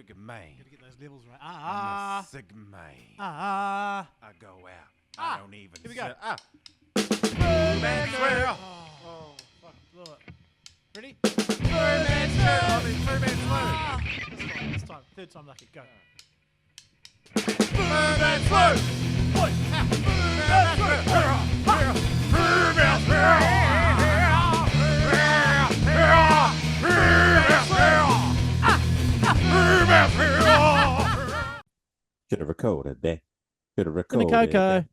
Sigma. Gotta get those levels right. I'm a Sigma. I go out. I don't even. Here we go. Man Swoo. Oh, fuck, blew it. Ready? Man Swoo. Man Swoo. This time. Third time lucky. Go. Man Swoo. Should have recorded that. Should have Tina recorded Coco. that.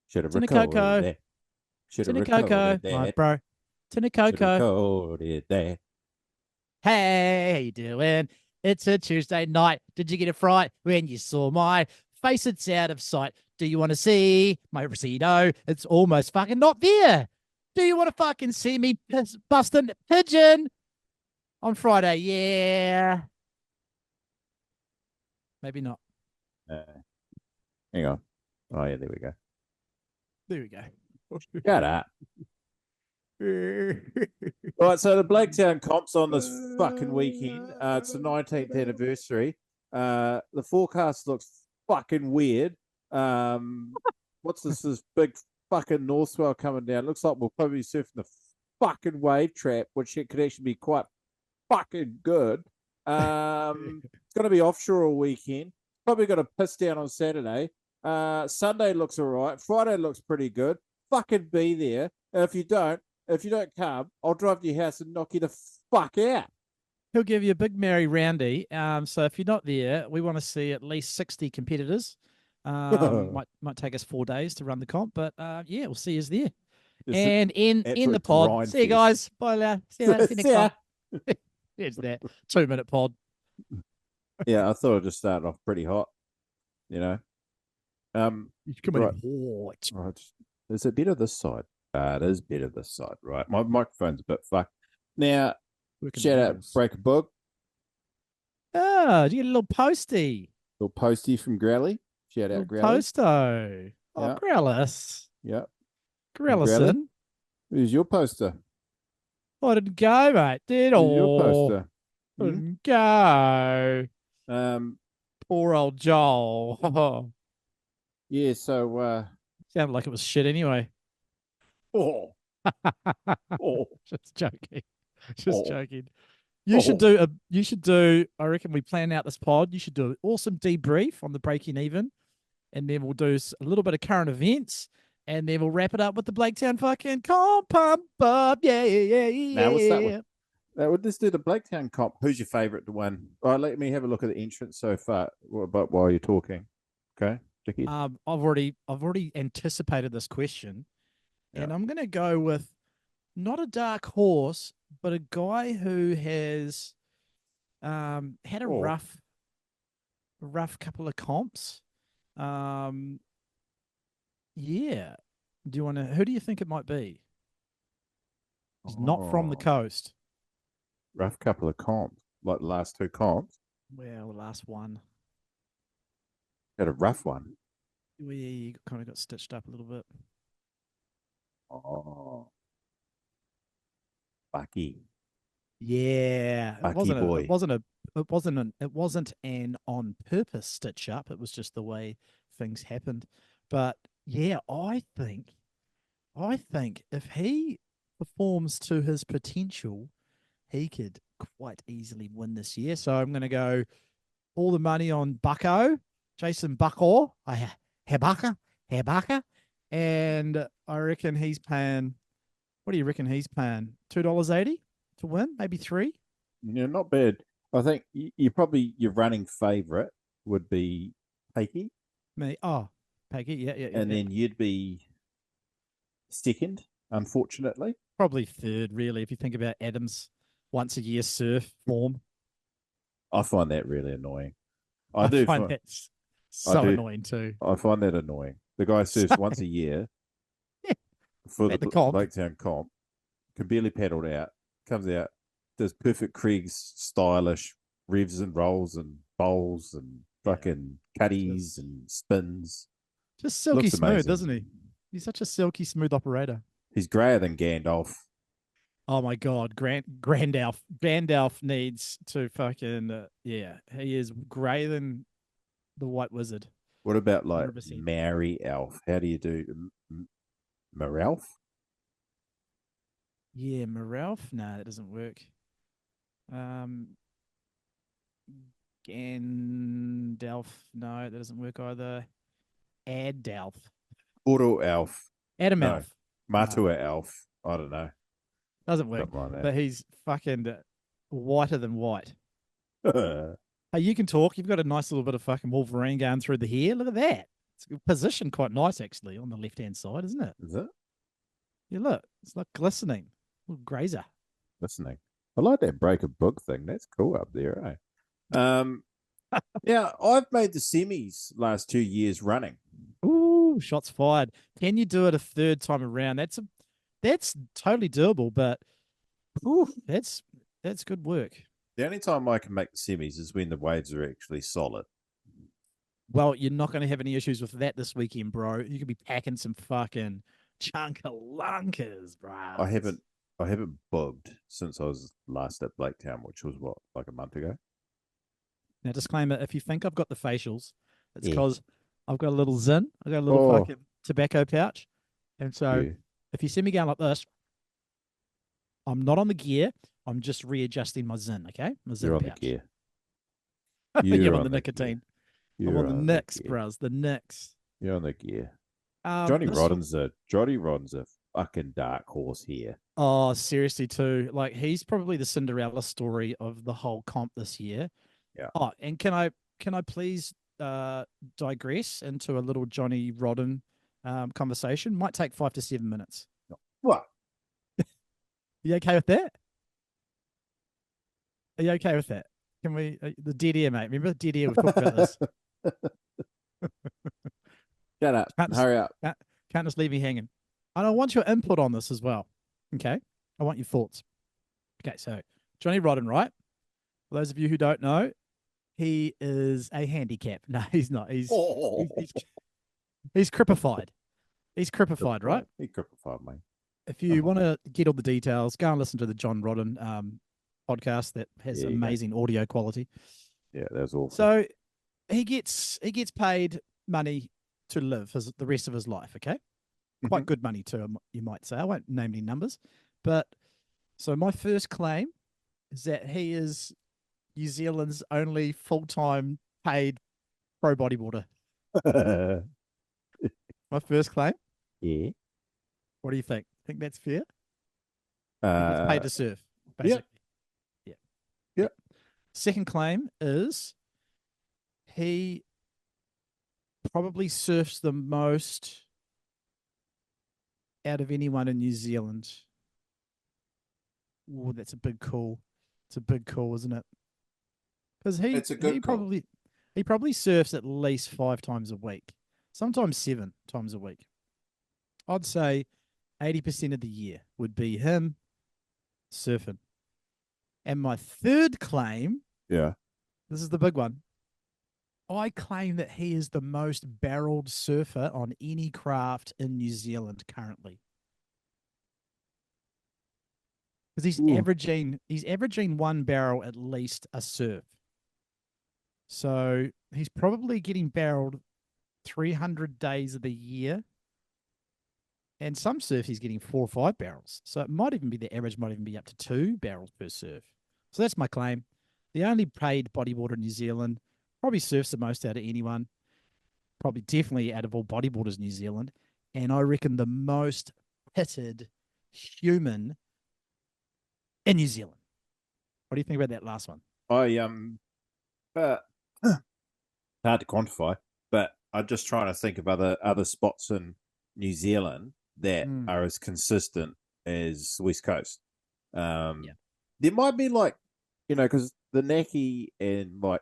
Should have Tina recorded Coco. that. Should have Tina recorded Coco. that. My bro. Tina Should have Coco. recorded that. Hey, how you doing? It's a Tuesday night. Did you get a fright when you saw my face? It's out of sight. Do you want to see my Rosito? It's almost fucking not there. Do you want to fucking see me busting pigeon on Friday? Yeah. Maybe not. Hang on. Oh, yeah, there we go. There we go. Shut up. All right, so the Blaketown comp's on this fucking weekend. It's the 19th anniversary. The forecast looks fucking weird. What's this big fucking north swell coming down? Looks like we'll probably be surfing the fucking wave trap, which it could actually be quite fucking good. It's going to be offshore all weekend. Probably got a piss down on Saturday. Sunday looks all right. Friday looks pretty good. Fucking be there. And if you don't come, I'll drive to your house and knock you the fuck out. He'll give you a big merry roundy. So if you're not there, we want to see at least 60 competitors. Might take us 4 days to run the comp, but yeah, we'll see you there. Just And in the absolute pod. grind See you fest. guys. Bye now. See you later. See you next See ya. time. It's that 2-minute pod. Yeah, I thought I'd just start off pretty hot, you know. You come in Right. hot. Right. Is it better this side? It is better this side, right? My microphone's a bit fucked. Now, Working shout out angles. Break a Book, Oh, you get a little posty. little postie from Growly. Shout Little out Growly. posto. Oh, Yeah. Growlis. Yeah. Growlison. Who's your poster? I didn't go, mate. Did Who's your all. poster? Didn't go. Poor old Joel. Yeah, so Sounded like it was shit anyway. oh. Just joking. Just Oh. joking. You should do, I reckon we plan out this pod. You should do an awesome debrief on the breaking even. And then we'll do a little bit of current events. And then we'll wrap it up with the Blaketown fucking comp pump up. Yeah. Now we'll start with let's do the Blaketown comp. Who's your favourite one? All right, let me have a look at the entrance so far. But while you're talking, okay, Dickie. I've already anticipated this question, and I'm going to go with not a dark horse, but a guy who has had a rough couple of comps. Yeah. Do you want to? Who do you think it might be? He's not from the coast. Rough couple of comps, like the last two comps. Well, the last one. Had a rough one. We kind of got stitched up a little bit. Oh, Bucky. Yeah, Bucky boy. It wasn't an on purpose stitch up. It was just the way things happened. But yeah, I think if he performs to his potential, he could quite easily win this year. So I'm going to go all the money on Bucko, Jason Bucko, Bucker, and I reckon he's paying. What do you reckon he's paying? $2.80 to win, maybe $3. Yeah, not bad. I think your running favourite would be Pakey. Me, Peggy, yeah. And then you'd be second, unfortunately. Probably third, really, if you think about Adam's once a year surf form. I find that really annoying. I find that so annoying too. I find that annoying. The guy surfs once a year for the Blaketown comp, can barely paddle out, comes out, does perfect Krieg's stylish revs and rolls and bowls and fucking cutties and spins. Just silky Looks smooth, amazing. doesn't he? He's such a silky smooth operator. He's greyer than Gandalf. Oh my God, Grandalf needs to fucking yeah. He is greater than the White Wizard. What about like 100%. Mary Elf? How do you do Maralf? Yeah, Maralf. No, that doesn't work. Um, Gandalf. No, that doesn't work either. Addalf. Oro Elf? Adam No. Elf. No, Matua Elf? I don't know. doesn't work. Something like But he's fucking whiter than white. that. Hey, you can talk. You've got a nice little bit of fucking Wolverine going through the hair. Look at that. It's positioned quite nice, actually, on the left hand side, isn't it? Is it? Yeah, look. It's like glistening. Little grazer. Listening. I like that break a book thing. That's cool up there, eh? Yeah, I've made the semis last 2 years running. Ooh, shots fired. Can you do it a third time around? That's totally doable, but ooh, that's good work. The only time I can make the semis is when the waves are actually solid. Well, you're not going to have any issues with that this weekend, bro. You could be packing some fucking chunkalunkers, bro. I haven't bugged since I was last at Blaketown, which was what, like a month ago? Now, disclaimer: if you think I've got the facials, it's Yeah. because I've got a little zin. I've got a little fucking tobacco pouch, and so Yeah. if you see me going like this, I'm not on the gear. I'm just readjusting my zin. Okay, my zin You're on pouch. the gear. You're on the nicotine. I'm You're on the on Nicks, gear. bros. The Nicks. You're on the gear. Johnny Rodden's a fucking dark horse here. Oh, seriously, too. Like he's probably the Cinderella story of the whole comp this year. Yeah. Oh, and can I please digress into a little Johnny Rodden conversation? Might take 5 to 7 minutes. What? You okay with that? Are you okay with that? Can we the dead air, mate? Remember the dead air? We've talked about this. Shut up. Hurry up. Can't just leave me hanging. And I want your input on this as well. Okay. I want your thoughts. Okay, so Johnny Rodden, right? For those of you who don't know, he is a handicap. No, he's not. He's crippified. He's crippified, right? He crippified, mate. If you want to get all the details, go and listen to the John Rodden podcast that has amazing audio quality. Yeah, that's awful. So he gets paid money to live the rest of his life, okay? Quite good money too, you might say. I won't name any numbers. But so my first claim is that he is New Zealand's only full-time paid pro bodybuilder. My first claim? Yeah. What do you think? Think that's fair? He's paid to surf, basically. Yeah. Second claim is he probably surfs the most out of anyone in New Zealand. Oh, that's a big call. It's a big call, isn't it? Because he probably surfs at least 5 times a week, sometimes 7 times a week. I'd say 80% of the year would be him surfing. And my third claim, this is the big one. I claim that he is the most barreled surfer on any craft in New Zealand currently. Because he's averaging 1 barrel at least a surf. So he's probably getting barreled 300 days of the year. And some surf he's getting 4 or 5 barrels. So it might even be the average might even be up to 2 barrels per surf. So that's my claim. The only paid bodybuilder in New Zealand, probably surfs the most out of anyone. Probably definitely out of all bodybuilders in New Zealand. And I reckon the most pitted human in New Zealand. What do you think about that last one? Hard to quantify, but I'm just trying to think of other spots in New Zealand that are as consistent as West Coast. There might be because the Naki and like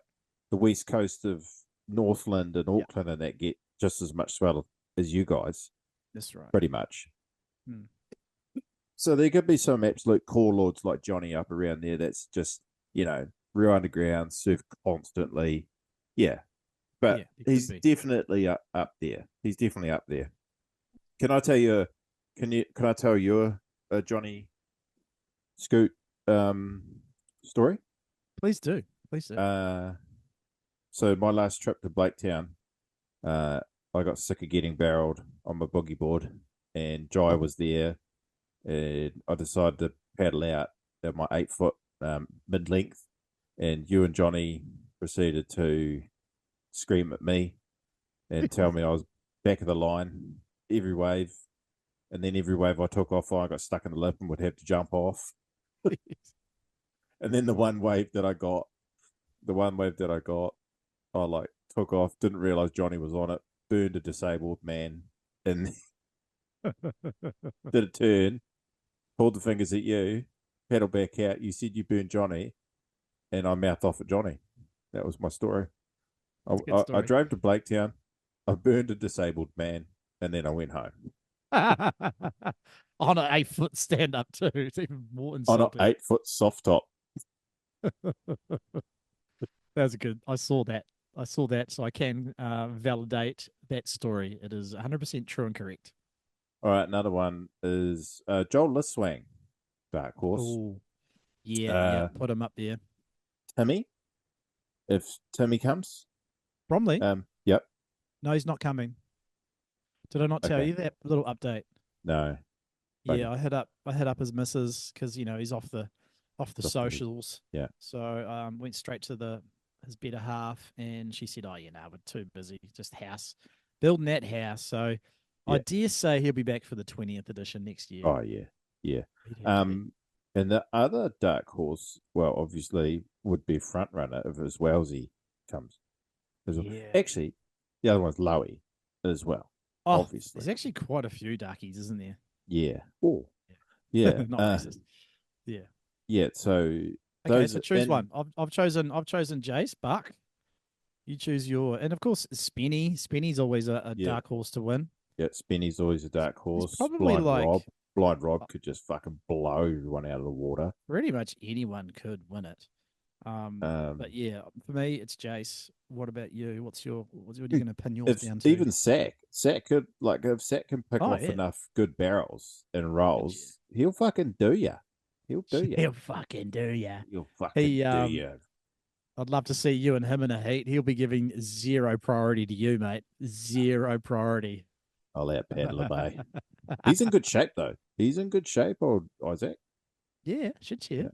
the West Coast of Northland and Auckland and that get just as much swell as you guys. That's right. Pretty much. So there could be some absolute core lords like Johnny up around there that's just, real underground, surf constantly. Yeah. But he's definitely up there. He's definitely up there. Can I tell you Johnny Scoot story. Please do. Please do. So my last trip to Blaketown, I got sick of getting barreled on my boogie board, and Jai was there, and I decided to paddle out at my 8 foot mid length, and you and Johnny proceeded to scream at me and tell me I was back of the line every wave, and then every wave I took off, I got stuck in the lip and would have to jump off. And then the one wave that I got, I like took off, didn't realize Johnny was on it, burned a disabled man, and did a turn, pulled the fingers at you, paddled back out. You said you burned Johnny, and I mouthed off at Johnny. That was my story. I drove to Blaketown, I burned a disabled man, and then I went home. On an 8 foot stand up too. It's even more On insulting. an 8 foot soft top. That was good. I saw that, so I can validate that story. It is 100% true and correct. All right, another one is Joel Liswang, dark horse. Oh, yeah, put him up there. Timmy, if Timmy comes. Bromley? Yep. No, he's not coming. Did I not tell you that little update? No. Yeah, I hit up his missus because he's off the socials. Yeah. So went straight to his better half, and she said, "Oh, we're too busy, just building that house." So I dare say he'll be back for the 20th edition next year. Oh yeah. And the other dark horse, well, obviously would be front runner if as Wellsy comes. Yeah. Actually, the other one's Lowy as well. Oh, obviously. There's actually quite a few darkies, isn't there? Yeah. Oh. Yeah. Not racist. Yeah. Yeah. So okay, so choose one. I've chosen Jace Buck. You choose and of course Spenny. Spenny's always a dark horse to win. Yeah, Spenny's always a dark horse. He's probably Blind Rob could just fucking blow everyone out of the water. Pretty much anyone could win it. But yeah, for me it's Jace. What about you? What are you going to pin yours down to? Even Sack could, if Sack can pick off enough good barrels and rolls, he'll fucking do ya. He'll do ya. He'll fucking do ya. He'll fucking do ya. I'd love to see you and him in a heat. He'll be giving zero priority to you, mate. Zero priority. I'll out paddle Bay. He's in good shape though. He's in good shape, old Isaac. Yeah, should cheer.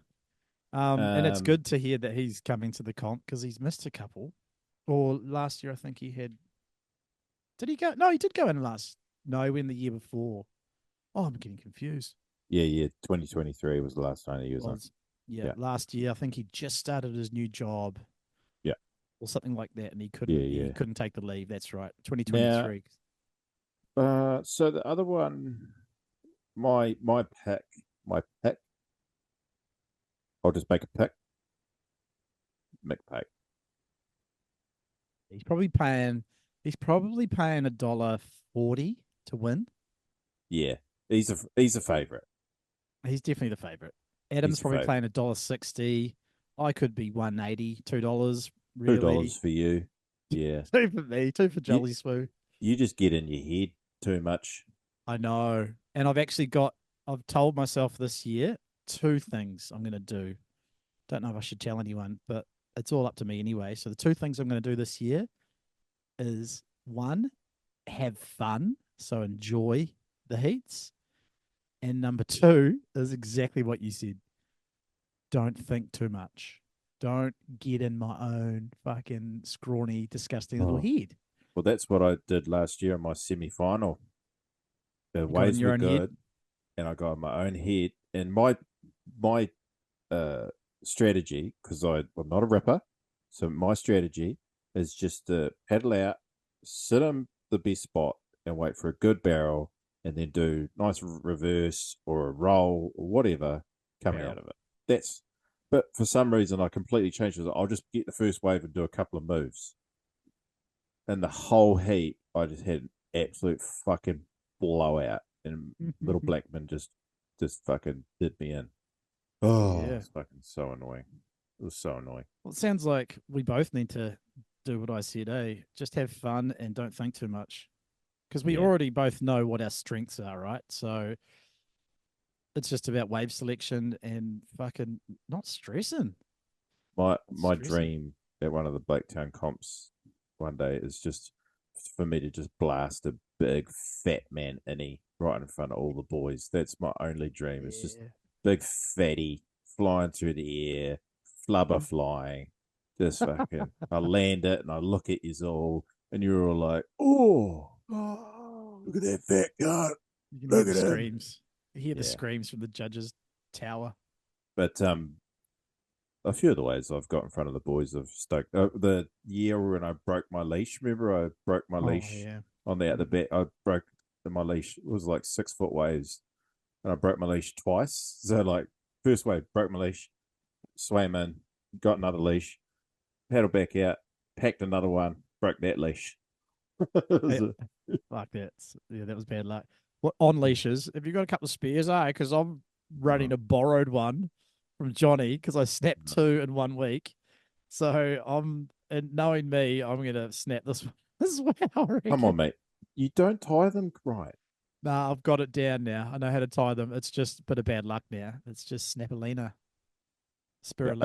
And it's good to hear that he's coming to the comp because he's missed a couple. Or last year, I think he had. Did he go? No, he did go in last. No, he went the year before. Oh, I'm getting confused. Yeah. 2023 was the last time he was on. Yeah, last year I think he just started his new job. Yeah, or something like that, and he couldn't. He couldn't take the leave. That's right. 2023. So the other one, my pick. I'll just make a pick. McPake. He's probably paying $1.40 to win. Yeah, he's a favorite. He's definitely the favorite. Adam's probably playing $1.60. I could be $1.80, $2. Really. $2 for you. Yeah. 2 for me, 2 for Jolly Swoo. You just get in your head too much. I know. And I've told myself this year 2 things I'm going to do. Don't know if I should tell anyone, but it's all up to me anyway. So the 2 things I'm going to do this year is 1, have fun. So enjoy the heats. And number 2 is exactly what you said. Don't think too much. Don't get in my own fucking scrawny, disgusting little head. Well, that's what I did last year in my semi-final. The waves were good, and I got in my own head. And my strategy, because I'm not a ripper, so my strategy is just to paddle out, sit in the best spot, and wait for a good barrel, and then do nice reverse or a roll or whatever coming out of it. But for some reason I completely changed it. I'll just get the first wave and do a couple of moves. And the whole heat, I just had an absolute fucking blowout, and little Blackman just fucking did me in. Oh, it's fucking so annoying. It was so annoying. Well, it sounds like we both need to do what I said, Just have fun and don't think too much. Because we already both know what our strengths are, right? So it's just about wave selection and fucking not stressing. My Stressing. dream at one of the Blaketown comps one day is just for me to just blast a big fat man innie right in front of all the boys. That's my only dream. It's just big fatty flying through the air, flubber flying. Just fucking, I land it and I look at you all, and you're all like, "Oh, look at that fat guy! You can Look hear the at him." screams. You hear the Yeah. screams from the judges' tower. But a few of the ways I've got in front of the boys have stoked. The year when I broke my leash, remember I broke my leash on the out the back. I broke my leash. It was like 6 foot waves, and I broke my leash twice. So like first wave, broke my leash, swam in, got another leash, paddled back out, packed another one, broke that leash. Like that. Yeah, that was bad luck. What on leashes? Have you got a couple of spares? Because I'm running a borrowed one from Johnny because I snapped 2 in 1 week. So and knowing me, I'm gonna snap this one as well. Come on, mate. You don't tie them right. Nah, I've got it down now. I know how to tie them. It's just a bit of bad luck now. It's just Snapalina. Spirulina.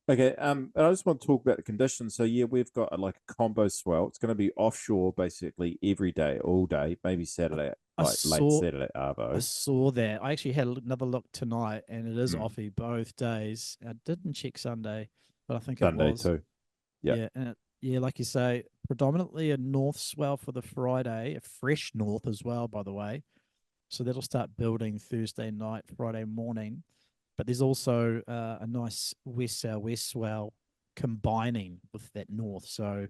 Okay. And I just want to talk about the conditions. So yeah, we've got like a combo swell. It's going to be offshore basically every day, all day, maybe Saturday, late Saturday arvo. I saw that. I actually had another look tonight, and it is offy both days. I didn't check Sunday, but I think Sunday it was too. Yeah, and like you say, predominantly a north swell for the Friday, a fresh north as well, by the way. So that'll start building Thursday night, Friday morning. But there's also a nice west-southwest swell combining with that north. So,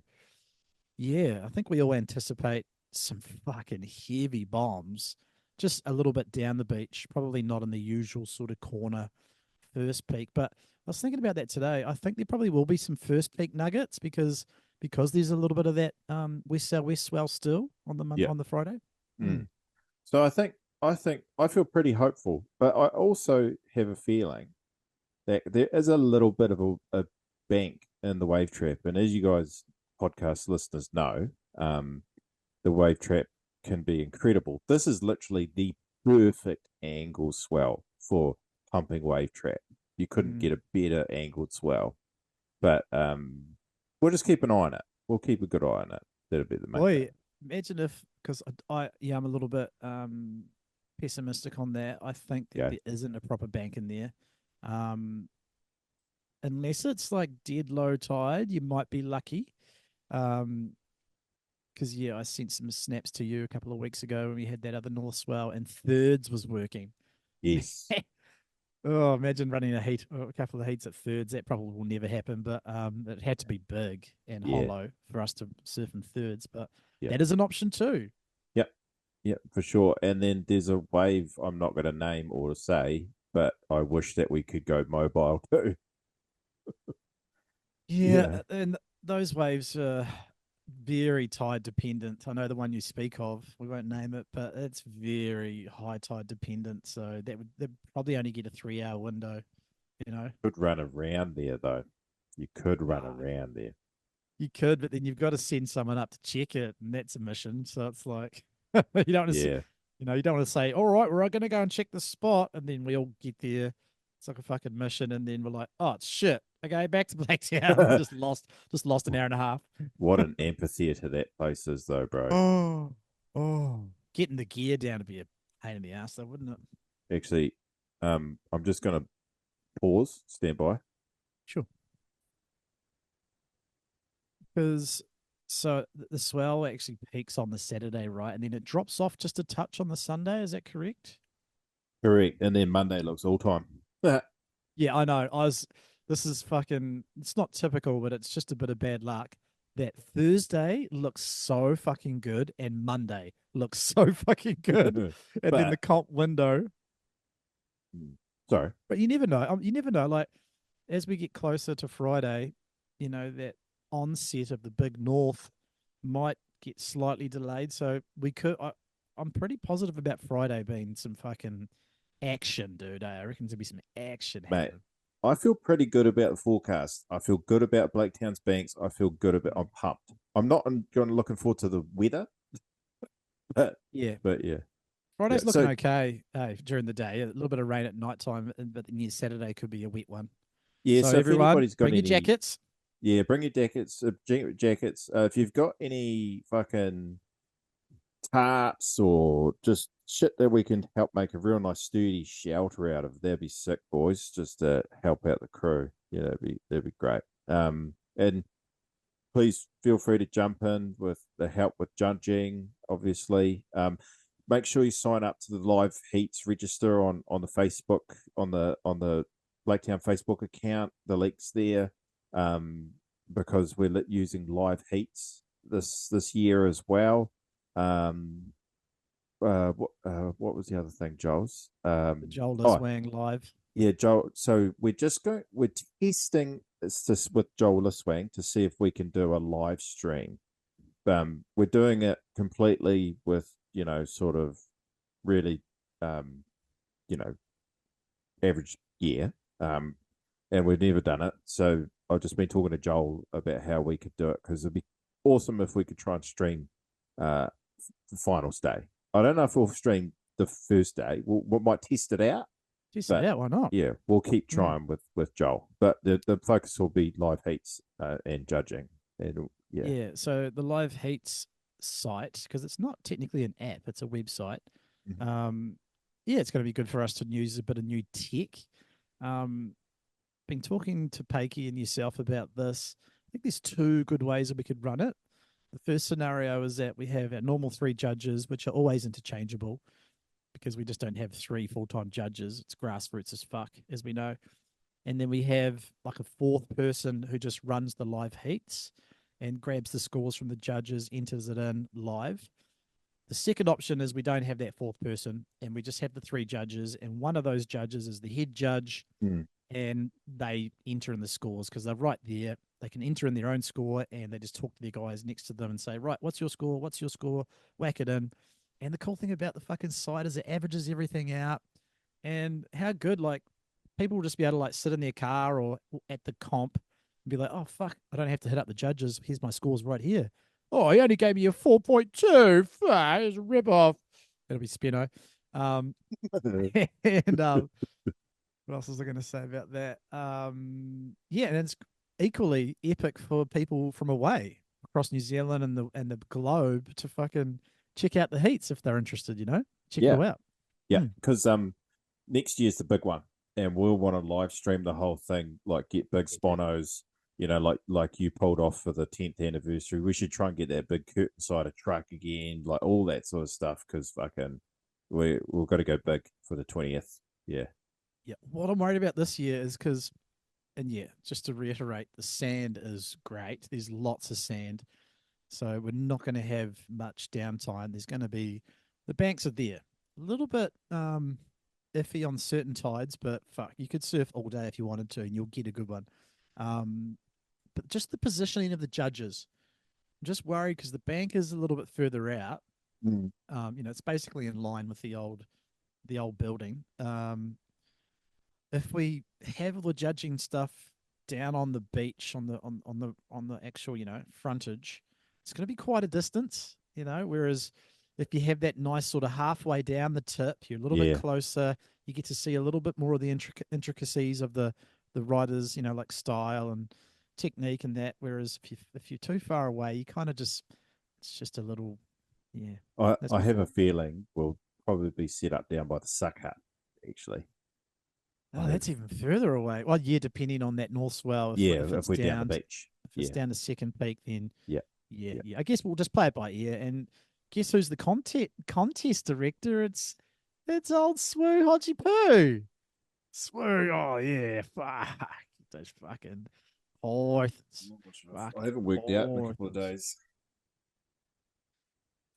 yeah, I think we all anticipate some fucking heavy bombs just a little bit down the beach, probably not in the usual sort of corner first peak. But I was thinking about that today. I think there probably will be some first peak nuggets because there's a little bit of that west-southwest swell still on the Friday. So I feel pretty hopeful, but I also have a feeling that there is a little bit of a bank in the wave trap, and as you guys podcast listeners know, the wave trap can be incredible. This is literally the perfect angle swell for pumping wave trap. You couldn't get a better angled swell, but we'll just keep an eye on it. We'll keep a good eye on it. That'll be the main thing. Imagine if, because I'm a little bit pessimistic on that. I think that there isn't a proper bank in there. Unless it's like dead low tide, you might be lucky. Because I sent some snaps to you a couple of weeks ago when we had that other north swell and thirds was working. Yes. Oh, imagine running a couple of heats at thirds. That probably will never happen, but it had to be big and hollow for us to surf in thirds. But that is an option too. Yep, for sure. And then there's a wave I'm not going to name or say, but I wish that we could go mobile too. And those waves are very tide dependent. I know the one you speak of, we won't name it, but it's very high tide dependent. So they'd probably only get a 3-hour window, Could run around there though. You could run around there. You could, but then you've got to send someone up to check it, and that's a mission. So it's like you don't want to you don't want to say, all right, we're going to go and check the spot, and then we all get there. It's like a fucking mission, and then we're like, oh, it's shit. Okay, back to Blaketown. just lost an hour and a half. What an amphitheater that place is, though, bro. Oh. Getting the gear down would be a pain in the ass, though, wouldn't it? Actually, I'm just going to pause, stand by. Sure. Because the swell actually peaks on the Saturday, right? And then it drops off just a touch on the Sunday. Is that correct? Correct. And then Monday looks all time. Yeah, I know. This is fucking, it's not typical, but it's just a bit of bad luck. That Thursday looks so fucking good and Monday looks so fucking good. And then the comp window. Sorry. But you never know. You never know. Like, as we get closer to Friday, that onset of the big north might get slightly delayed. So I'm pretty positive about Friday being some fucking action, dude. I reckon there'll be some action happening. I feel pretty good about the forecast. I feel good about Blaketown's banks. I feel good about. I'm pumped. I'm not looking forward to the weather. But yeah. Friday's Yeah, looking so- okay during the day. A little bit of rain at night time, but then Saturday could be a wet one. Yeah, So so if everyone, anybody's got bring your any, jackets. yeah, bring your jackets. Jackets. If you've got any fucking tarps or just shit that we can help make a real nice sturdy shelter out of, that'd be sick, boys. Just to help out the crew. Yeah, that'd be great. And please feel free to jump in with the help with judging, obviously. Make sure you sign up to the live heats register on the Facebook on the Blaketown Facebook account. The link's there, because we're using live heats this year as well. What was the other thing, Joel's? Joel Liswang live. Yeah, Joel. So we're testing this with Joel Liswang to see if we can do a live stream. We're doing it completely with, sort of really, average gear. And we've never done it. So I've just been talking to Joel about how we could do it, because it'd be awesome if we could try and stream the finals day. I don't know if we'll stream the first day. We might test it out. Yeah, why not? Yeah, we'll keep trying with Joel, but the focus will be live heats and judging. And Yeah. So the live heats site, because it's not technically an app, it's a website. Yeah, it's going to be good for us to use a bit of new tech. Been talking to Pakey and yourself about this. I think there's two good ways that we could run it. The first scenario is that we have our normal 3 judges, which are always interchangeable, because we just don't have 3 full-time judges. It's grassroots as fuck, as we know. And then we have like a 4th person who just runs the live heats and grabs the scores from the judges, enters it in live. The second option is we don't have that 4th person, and we just have the 3 judges, and one of those judges is the head judge, and they enter in the scores because they're right there. They can enter in their own score, and they just talk to their guys next to them and say, right, what's your score? What's your score? Whack it in. And the cool thing about the fucking site is it averages everything out. And how good, like, people will just be able to, like, sit in their car or at the comp and be like, oh, fuck, I don't have to hit up the judges. Here's my scores right here. Oh, he only gave me a 4.2. Fuck, it's a rip-off. It'll be Spino. And what else was I going to say about that? Yeah, and it's equally epic for people from away across New Zealand and the globe to fucking check out the heats if they're interested, Check it all out. Yeah, because next year's the big one, and we'll want to live stream the whole thing, like get big sponos, like you pulled off for the 10th anniversary. We should try and get that big curtain side of truck again, like all that sort of stuff, because fucking we've got to go big for the 20th. Yeah. Yeah, what I'm worried about this year is because, and yeah, just to reiterate, the sand is great. There's lots of sand. So we're not going to have much downtime. There's going to be, the banks are there. A little bit iffy on certain tides, but fuck, you could surf all day if you wanted to, and you'll get a good one. But just the positioning of the judges, I'm just worried because the bank is a little bit further out. It's basically in line with the old building. If we have the judging stuff down on the beach on the actual frontage, it's going to be quite a distance, whereas if you have that nice sort of halfway down the tip, you're a little bit closer, you get to see a little bit more of the intricacies of the riders, like style and technique and that, whereas if you're too far away, you kind of just, it's just a little, I have a feeling we'll probably be set up down by the suck hut, actually. Oh, that's even further away. Well, yeah, depending on that north swell. If we're down the beach. If it's down the second peak, then yeah. I guess we'll just play it by ear. And guess who's the contest director? It's old Swoo Hodgy Poo. Swoo, oh yeah, fuck those fucking fourths. I haven't worked out in a couple of days.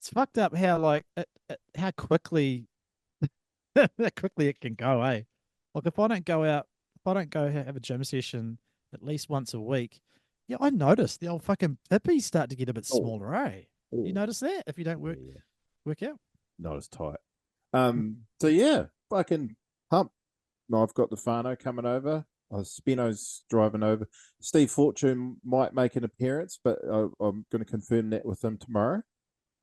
It's fucked up how how quickly it can go, eh? Like if I don't go have a gym session at least once a week, yeah, I noticed the old fucking pippies start to get a bit smaller, eh? You notice that if you don't work out? Not as tight. So yeah, fucking pump. No, I've got the whānau coming over. Spino's driving over. Steve Fortune might make an appearance, but I'm going to confirm that with him tomorrow.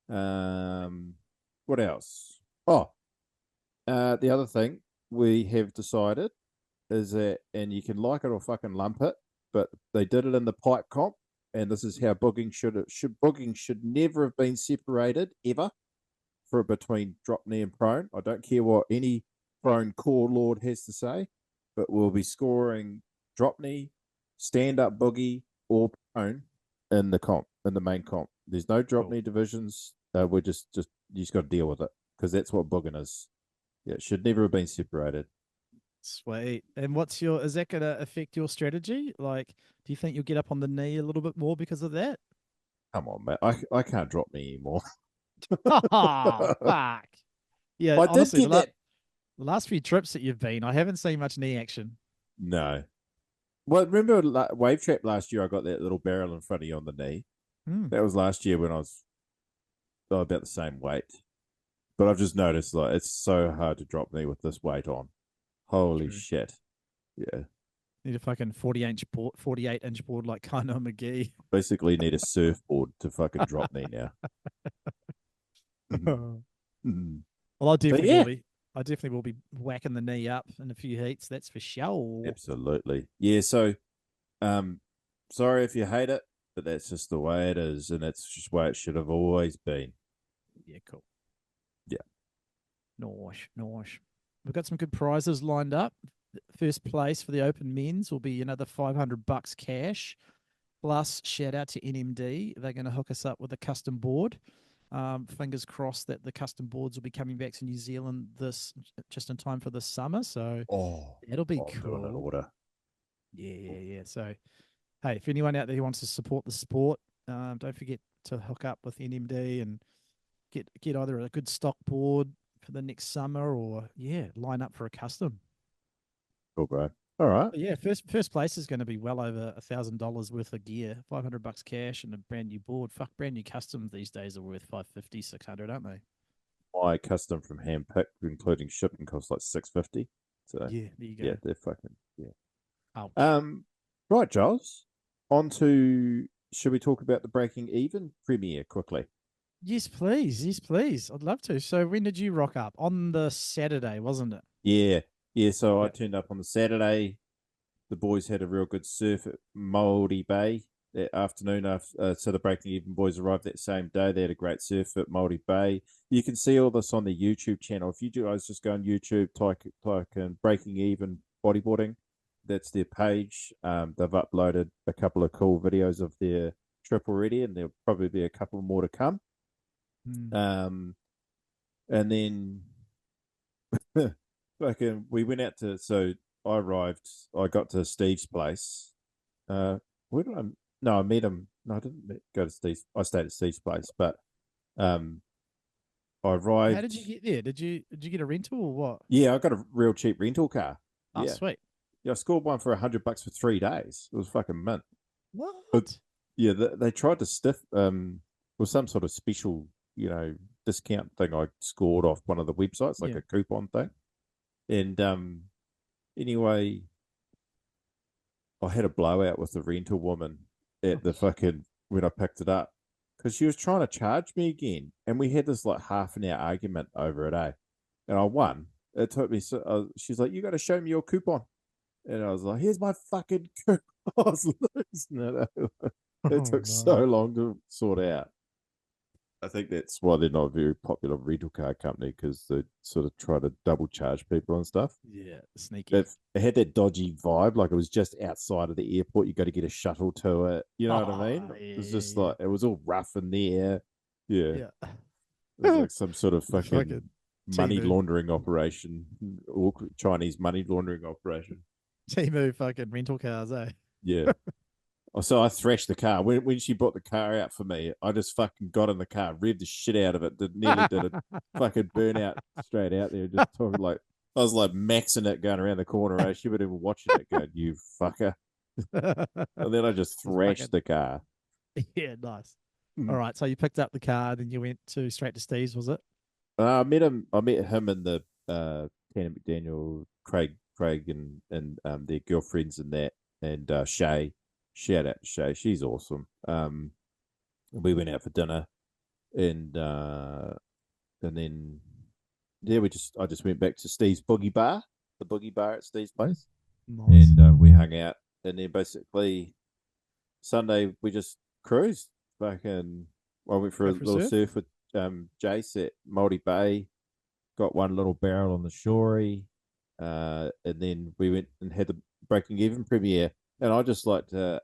What else? Oh, The other thing we have decided is that, and you can like it or fucking lump it, but they did it in the pipe comp, and this is how booking should never have been separated ever for between drop knee and prone. I don't care what any prone core lord has to say, but we'll be scoring drop knee, stand up boogie, or prone in the main comp. There's no drop knee divisions. We're just you just got to deal with it because that's what booking is. Yeah, it should never have been separated. Sweet. And is that going to affect your strategy? Like, do you think you'll get up on the knee a little bit more because of that? Come on, mate. I can't drop knee anymore. Oh, fuck. Yeah, I honestly, did get that. the last few trips that you've been, I haven't seen much knee action. No. Well, remember Wave Trap last year? I got that little barrel in front of you on the knee. That was last year when I was about the same weight. But I've just noticed like it's so hard to drop knee with this weight on. Holy shit. Yeah. Need a fucking 48-inch board like Kano McGee. Basically need a surfboard to fucking drop knee now. Well, I definitely will be whacking the knee up in a few heats, that's for sure. Absolutely. Yeah, so sorry if you hate it, but that's just the way it is, and it's just the way it should have always been. Yeah, cool. Yeah. Nice. We've got some good prizes lined up. First place for the Open Men's will be another $500 cash. Plus, shout out to NMD. They're going to hook us up with a custom board. Fingers crossed that the custom boards will be coming back to New Zealand just in time for the summer. So that'll be cool. Doing an order. Yeah. So, hey, if anyone out there who wants to support the sport, don't forget to hook up with NMD and get either a good stock board for the next summer or line up for a custom. Cool, bro. All right. But yeah, first place is going to be well over $1,000 worth of gear, $500 cash, and a brand new board. Fuck, brand new custom these days are worth $550, $600, aren't they? My custom from handpicked, including shipping, costs like $650. So yeah, there you go. Yeah, they're fucking Ouch. Right, Giles. On to, should we talk about the Breaking Even premiere quickly? Yes, please. I'd love to. So when did you rock up? On the Saturday, wasn't it? Yeah. So I turned up on the Saturday. The boys had a real good surf at Maori Bay that afternoon. So the Breaking Even boys arrived that same day. They had a great surf at Maori Bay. You can see all this on the YouTube channel. If you guys just go on YouTube, type in Breaking Even bodyboarding, that's their page. They've uploaded a couple of cool videos of their trip already, and there'll probably be a couple more to come. And then we went out to, so I got to Steve's place. Where did I met him. No, I didn't go to Steve's. I stayed at Steve's place, but I arrived. How did you get there? Did you get a rental or what? Yeah, I got a real cheap rental car. Oh, sweet. Yeah, I scored one for $100 for 3 days. It was fucking mint. What? But yeah, they tried to stiff with some sort of special, discount thing I scored off one of the websites, like a coupon thing. And anyway, I had a blowout with the rental woman at the fucking, when I picked it up, because she was trying to charge me again. And we had this like half an hour argument over it, and I won. It took me, she's like, you got to show me your coupon. And I was like, here's my fucking coupon. I was losing it. It took so long to sort out. I think that's why they're not a very popular rental car company, because they sort of try to double charge people and stuff. Yeah, sneaky. It had that dodgy vibe, like it was just outside of the airport. You got to get a shuttle to it. You know what I mean? It was just like, it was all rough in there. Yeah. It was like some sort of fucking money laundering operation, or Chinese money laundering operation. Temu fucking rental cars, eh? Yeah. So I thrashed the car. When she brought the car out for me, I just fucking got in the car, revved the shit out of it. Nearly did a fucking burnout straight out there. Just talking like, I was like maxing it going around the corner. Eh? She wasn't even watching it going, you fucker. And then I just thrashed the car. Yeah, nice. All right. So you picked up the car, then you went straight to Steve's, was it? I met him and the Tanner McDaniel, Craig and their girlfriends and that, and Shay. Shout out to Shay, she's awesome. We went out for dinner, and then yeah, I just went back to Steve's Boogie Bar, the Boogie Bar at Steve's place, Nice. and we hung out. And then basically Sunday we just cruised back, and I went for a little surf with Jace at Māori Bay. Got one little barrel on the shorey, and then we went and had the Breaking Even premiere. And I just like to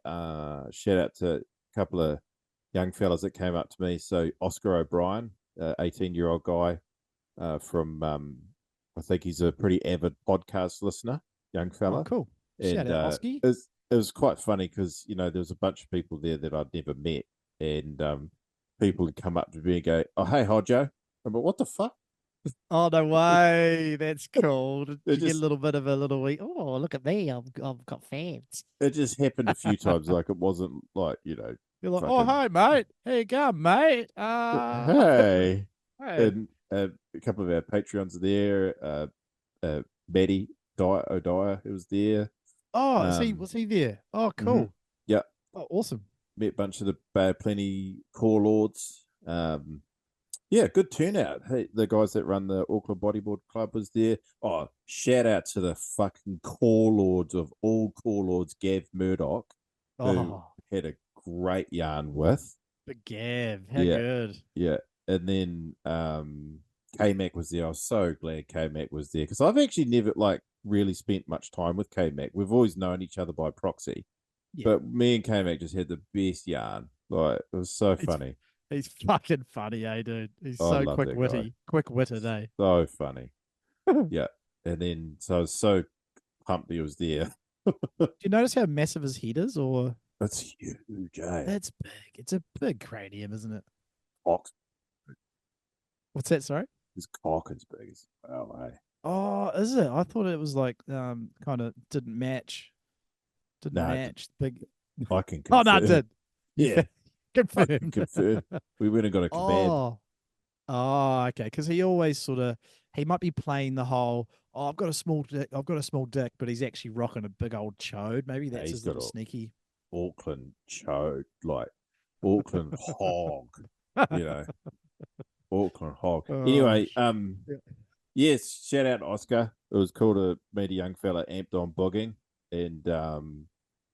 shout out to a couple of young fellas that came up to me. So Oscar O'Brien, 18-year-old guy from, I think he's a pretty avid podcast listener, young fella. Oh, cool. And Shout out, Oski. it was quite funny because, there was a bunch of people there that I'd never met. And people would come up to me and go, "Oh, hey, Hodgo." I'm like, "What the fuck?" Oh, no way. That's cool. Did you get a little bit of a little week? Oh, look at me. I've got fans. It just happened a few times. Like, it wasn't like, You're like, "Oh, hey, mate. Here you go, mate. Hey. And a couple of our Patreons are there. Maddie O'Dyer, who was there. Oh, was he there? Oh, cool. Mm-hmm. Yeah. Oh, awesome. Met a bunch of the Bay of Plenty core lords. Yeah, good turnout. Hey, the guys that run the Auckland Bodyboard Club was there. Oh, shout out to the fucking core lords of all core lords, Gav Murdoch, who had a great yarn with. But Gav, how good. Yeah. And then K-Mac was there. I was so glad K-Mac was there because I've actually never really spent much time with K-Mac. We've always known each other by proxy. Yeah. But me and K-Mac just had the best yarn. Like, it was so funny. He's fucking funny, dude? He's so quick-witted, eh? So funny. Yeah. And then, so I was so pumped he was there. Do you notice how massive his head is, or? That's huge, eh? That's big. It's a big cranium, isn't it? Cock's big. What's that, sorry? His cock is big as well, eh? Oh, is it? I thought it was like, kind of didn't match. Big. I can confirm. Oh, no, it did. Yeah. Confirmed. We went and got a kebab. Oh, okay. Because he always he might be playing the whole, I've got a small dick, but he's actually rocking a big old chode. Maybe that's his little sneaky. Auckland chode, like Auckland hog, Auckland hog. Anyway, yes, shout out to Oscar. It was cool to meet a young fella amped on booging. And,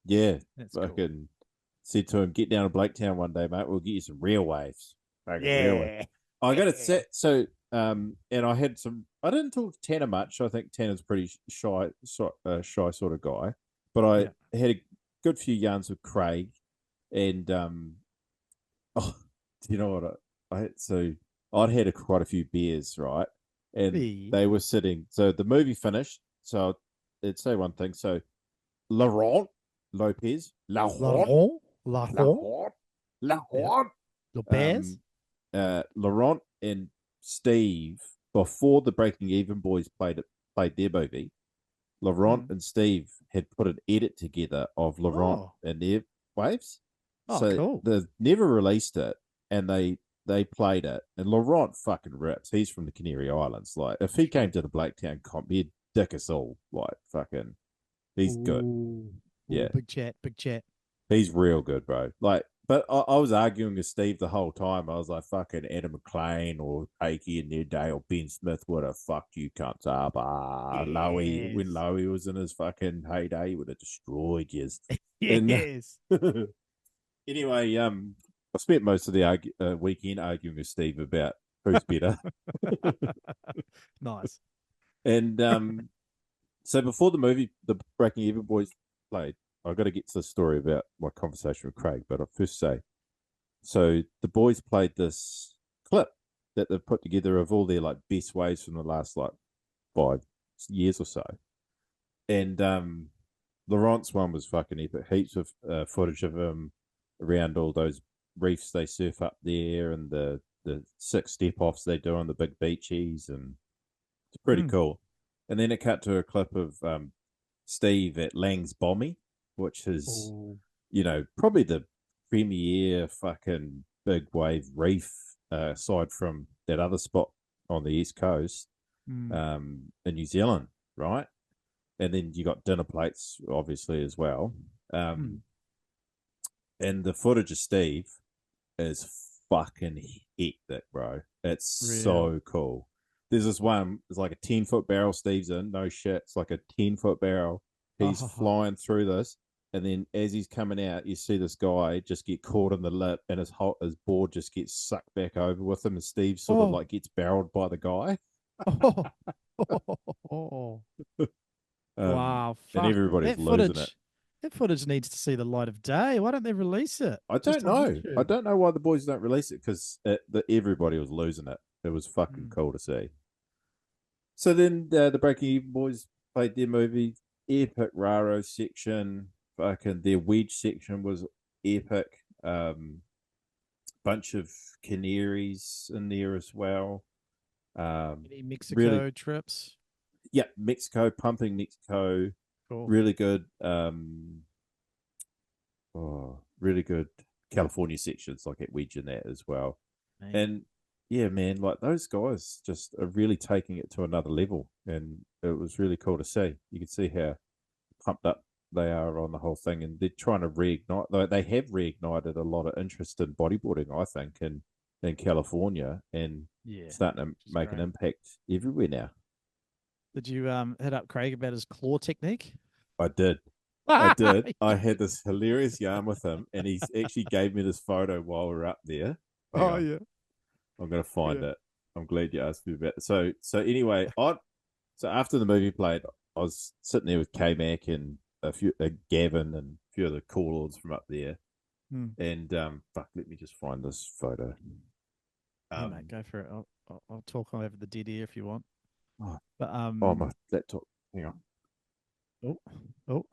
that's fucking cool. Said to him, "Get down to Blaketown one day, mate. We'll get you some real waves." Real waves. I got it set. So, and I had some. I didn't talk to Tanner much. I think Tanner's pretty shy sort of guy. But I had a good few yarns with Craig, and do you know what I had? So I'd had quite a few beers, right? And they were sitting. So the movie finished. So I'd say one thing. So Laurent Lopez, Laurent, Laurent and Steve, before the Breaking Even boys played their movie, Laurent and Steve had put an edit together of Laurent and their waves. So cool. They've never released it, and they played it. And Laurent fucking rips. He's from the Canary Islands. Like, if he came to the Blaketown comp, he'd dick us all. Like, fucking, he's good. Yeah. Big chat. He's real good, bro. Like, but I was arguing with Steve the whole time. I was like, fucking Adam McLean or Akey in their day or Ben Smith would have fucked you cunts up. Lowy, when Lowy was in his fucking heyday, he would have destroyed you. Yes. Anyway, I spent most of the weekend arguing with Steve about who's better. Nice. And so before the movie, the Breaking Even boys played, I've got to get to the story about my conversation with Craig, but I'll first say, so the boys played this clip that they've put together of all their best waves from the last 5 years or so. And Laurent's one was fucking epic. Heaps of footage of him around all those reefs they surf up there and the 6 step-offs they do on the big beaches, and it's pretty cool. And then it cut to a clip of Steve at Lang's Bommy, which is, probably the premier fucking big wave reef, aside from that other spot on the East Coast in New Zealand, right? And then you got dinner plates, obviously, as well. And the footage of Steve is fucking hectic, bro. It's so cool. There's this one. It's like a 10-foot barrel. Steve's in. No shit. It's like a 10-foot barrel. He's flying through this, and then as he's coming out, you see this guy just get caught in the lip, and his board just gets sucked back over with him, and Steve sort of like gets barreled by the guy. Wow! And everybody's losing it. That footage needs to see the light of day. Why don't they release it? I don't know. I don't know why the boys don't release it, because everybody was losing it. It was fucking cool to see. So then the Breaking Even boys played their movie. Epic Raro section. Fucking their wedge section was epic. Bunch of canaries in there as well. Any Mexico trips? Yeah, Mexico, pumping Mexico. Cool. Really good. Really good California sections like at Wedge and that as well. Man. And yeah, man, like those guys just are really taking it to another level, and it was really cool to see. You can see how pumped up they are on the whole thing, and they're trying to reignite. They have reignited a lot of interest in bodyboarding, I think, in California, and starting to make an impact everywhere now. Did you hit up Craig about his claw technique? I did. I did. I had this hilarious yarn with him, and he actually gave me this photo while we were up there. Yeah. I'm gonna find it. I'm glad you asked me about it. So anyway, so after the movie played, I was sitting there with K-Mac and Gavin and a few of the call-ons from up there. And let me just find this photo. Mate, go for it. I'll talk over the dead ear if you want. But my laptop. Hang on. Oh,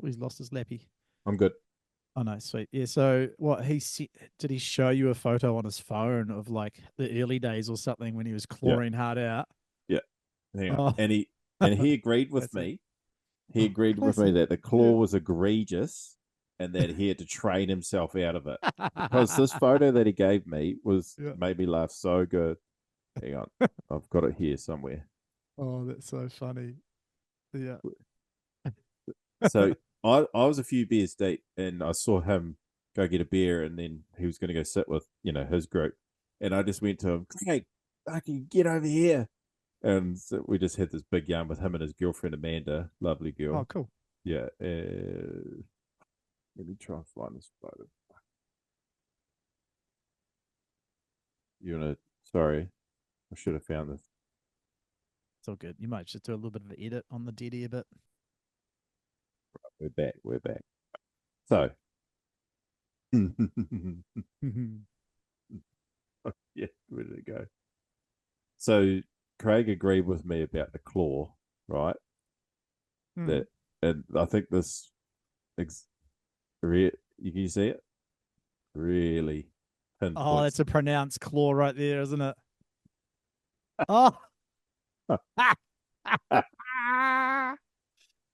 he's lost his lappy. I'm good. Oh no, sweet. Yeah. So what did he show you a photo on his phone of like the early days or something when he was clawing hard out? Yeah. Hang on. And he agreed with me. He agreed with me that the claw was egregious and that he had to train himself out of it. Because this photo that he gave me made me laugh so good. Hang on. I've got it here somewhere. Oh, that's so funny. Yeah. So I was a few beers deep, and I saw him go get a beer, and then he was going to go sit with his group, and I just went to him, "Hey, I can get over here," and so we just had this big yarn with him and his girlfriend Amanda, lovely girl. Oh, cool. Yeah. Let me try and find this photo. Sorry, I should have found this. It's all good. You might just do a little bit of an edit on the dead ear bit. We're back. So, yeah, where did it go? So, Craig agreed with me about the claw, right? And I think this, you can see it? Really pinpoints. Oh, that's a pronounced claw right there, isn't it? Oh.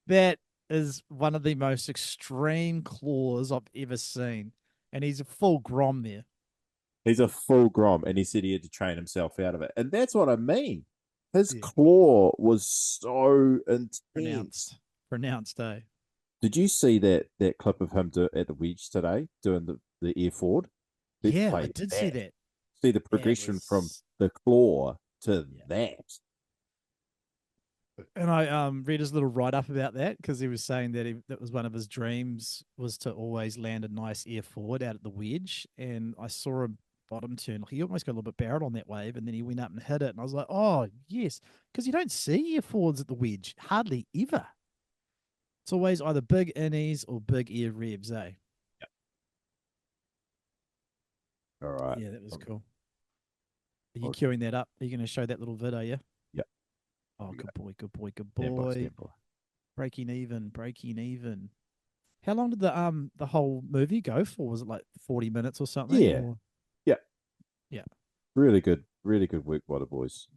That is one of the most extreme claws I've ever seen. And he's a full grom there. He's a full grom, and he said he had to train himself out of it. And that's what I mean. His claw was so intense. Pronounced, eh? Did you see that clip of him at the wedge today doing the air forward? Yeah, I did see that. See the progression from the claw to that. And I read his little write-up about that, because he was saying that that was one of his dreams, was to always land a nice air forward out at the wedge. And I saw him bottom turn. He almost got a little bit barreled on that wave, and then he went up and hit it. And I was like, oh, yes. Because you don't see air forwards at the wedge. Hardly ever. It's always either big innies or big air revs, eh? Yep. All right. Yeah, that was cool. Are you queuing that up? Are you going to show that little vid, are you? Yep. Oh, good boy. Breaking even. How long did the whole movie go for? Was it like 40 minutes or something? Yeah. Or? Yeah. Really good work by the boys.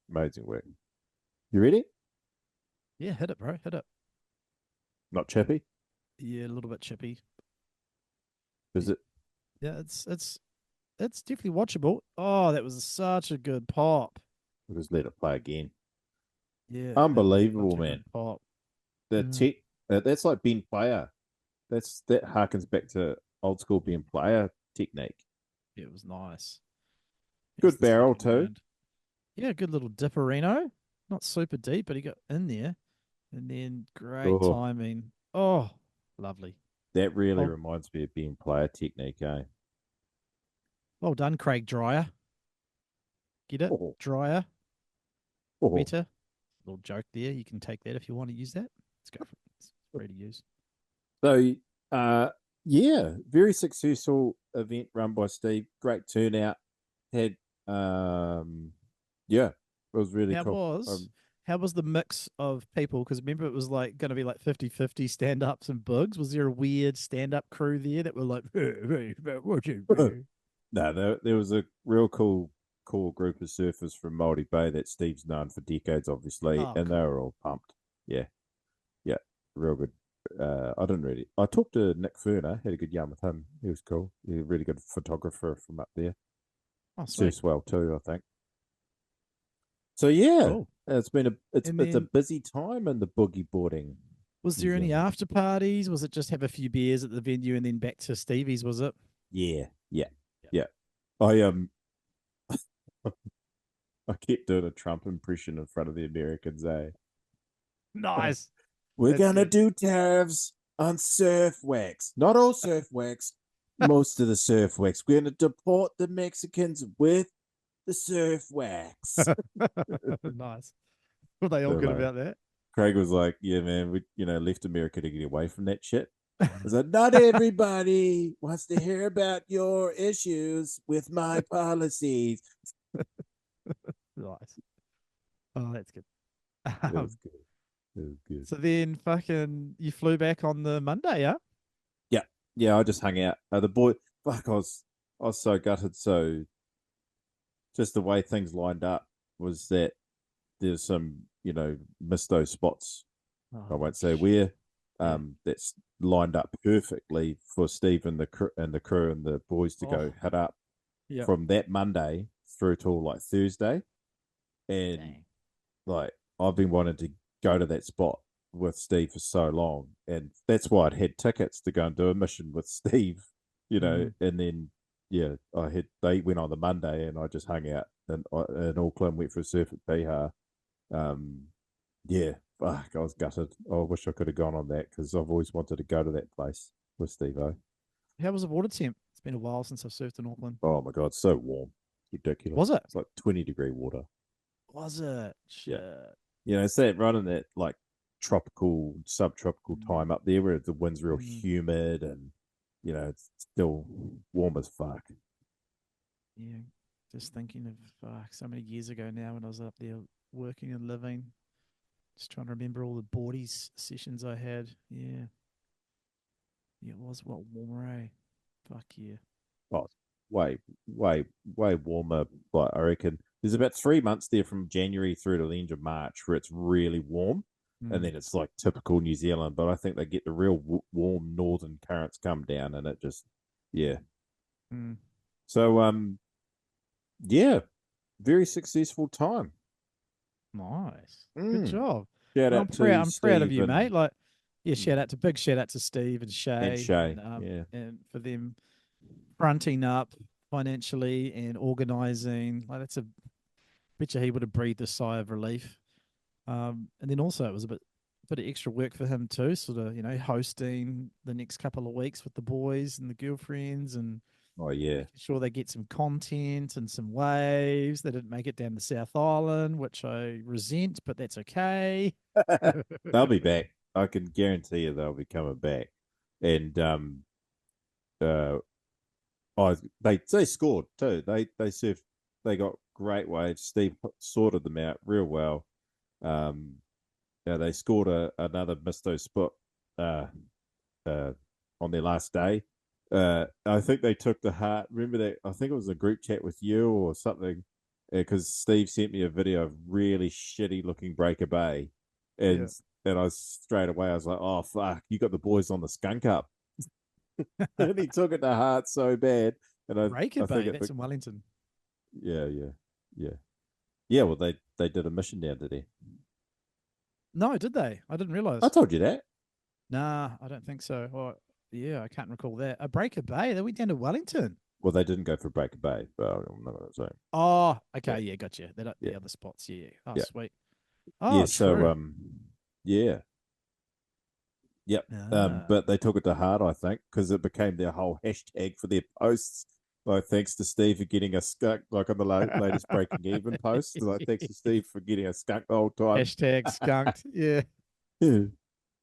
Amazing work. You ready? Yeah, hit it, bro. Hit it. Not chippy? Yeah, a little bit chippy. Is it? Yeah, it's definitely watchable. Oh, that was such a good pop. We'll just let it play again. Yeah. Unbelievable, man. Pop. That's like Ben Player. That harkens back to old school Ben Player technique. Yeah, it was nice. Good barrel too. Yeah, good little dipperino. Not super deep, but he got in there. And then great Oh, timing. Oh, lovely. that really Well, reminds me of being player technique, eh? well done, Craig Dryer. Get it? Oh, Dryer. oh. Better. Little joke there. You can take that if you want to use that. Let's go for it. It's free to use. So, yeah, very successful event run by Steve. Great turnout. Had, yeah, it was really How cool. was how was the mix of people? Because remember it was like going to be like 50-50 stand-ups and bugs. Was there a weird stand-up crew there that were like, No, there was a real cool group of surfers from Māori Bay that Steve's known for decades, obviously, oh, and they cool. were all pumped. Yeah, yeah, real good. I talked to Nick Furner, had a good yarn with him. He was cool. He's a really good photographer from up there. Oh, sweet. Surfs well too, I think. So yeah, Cool. And it's a then busy time in the boogie boarding. was New there any Zealand. after parties? Was it just have a few beers at the venue and then back to Stevie's, was it? Yeah, yeah, Yeah. yeah. I I kept doing a Trump impression in front of the Americans, eh? Nice. We're That's gonna good. do tariffs on surf wax. Not all surf wax, most of the surf wax. We're gonna deport the Mexicans with the surf wax. Nice. Were they all So good like, about that? Craig was like, "Yeah, man, we left America to get away from that shit." I was like, "Not everybody wants to hear about your issues with my policies." Nice. Oh, that's good. It was Um, good. It was good. so then fucking you flew back on the Monday, yeah? Yeah, yeah. I just hung out. The boy, fuck, I was so gutted. So just the way things lined up was that there's some, missed those spots. I Oh, won't say where. yeah. That's lined up perfectly for Steve and the crew and the boys to go Oh, hit up yeah. from that Monday through till like Thursday. And Dang. like I've been wanting to go to that spot with Steve for so long, and that's why I'd had tickets to go and do a mission with Steve, Mm. and then yeah, they went on the Monday, and I just hung out in Auckland, went for a surf at Piha. Um, yeah, fuck, I was gutted. I wish I could have gone on that because I've always wanted to go to that place with Steve O. How was the water temp? It's been a while since I've surfed in Auckland. Oh my god, so warm, Was ridiculous. it? It's like 20-degree water. Was it? Yeah. Shit. It's that running that like tropical, subtropical Mm. time up there where the wind's real Mm. humid and it's still warm as fuck. Yeah. Just thinking of so many years ago now when I was up there working and living. Just trying to remember all the boardies sessions I had. Yeah. Yeah, it was what warmer, eh? Fuck yeah. Oh, it's way, way, way warmer. But I reckon there's about 3 months there from January through to the end of March where it's really warm. And Mm. then it's like typical New Zealand, but I think they get the real warm northern currents come down, and it just, yeah. Mm. So, yeah, very successful time. Nice. Good Mm. job. Shout Well, out to I'm proud of Steve you, mate. Like, yeah, big shout out to Steve and and Shay Shay. Yeah. and for them fronting up financially and organizing. Like that's a picture he would have breathed a sigh of relief. And then also it was a bit of extra work for him too, sort of, hosting the next couple of weeks with the boys and the girlfriends and Oh yeah. making sure they get some content and some waves. They didn't make it down to South Island, which I resent, but that's okay. They'll be back. I can guarantee you they'll be coming back. And uh they scored too. They surfed. They got great waves. Steve sorted them out real well. Yeah, they scored another Misto spot uh, uh, on their last day. I think they took the heart. Remember that? I think it was a group chat with you or something, because Steve sent me a video of really shitty looking Breaker Bay, and Yeah. and I straight away I was like, oh fuck, you got the boys on the skunk up, and he took it to heart so bad. And Breaker I think Bay, it that's in Wellington. yeah. Yeah, well, they did a mission down today. No, did they? I didn't realize. I told you that. Nah, I don't think so. Yeah, I can't recall that. A Breaker Bay, they went down to Wellington. Well, they didn't go for Breaker Bay, but I'm not going to say. Oh, okay, yeah, gotcha. They're not Yeah. the other spots, yeah. Oh, Yeah. sweet. Yeah, Oh, so true. yeah. Yep. Ah. But they took it to heart, I think, because it became their whole hashtag for their posts. Like, thanks to Steve for getting us skunk, like on the latest Breaking Even post. Like, thanks to Steve for getting us skunk the whole time. Hashtag skunked. Yeah. Yeah.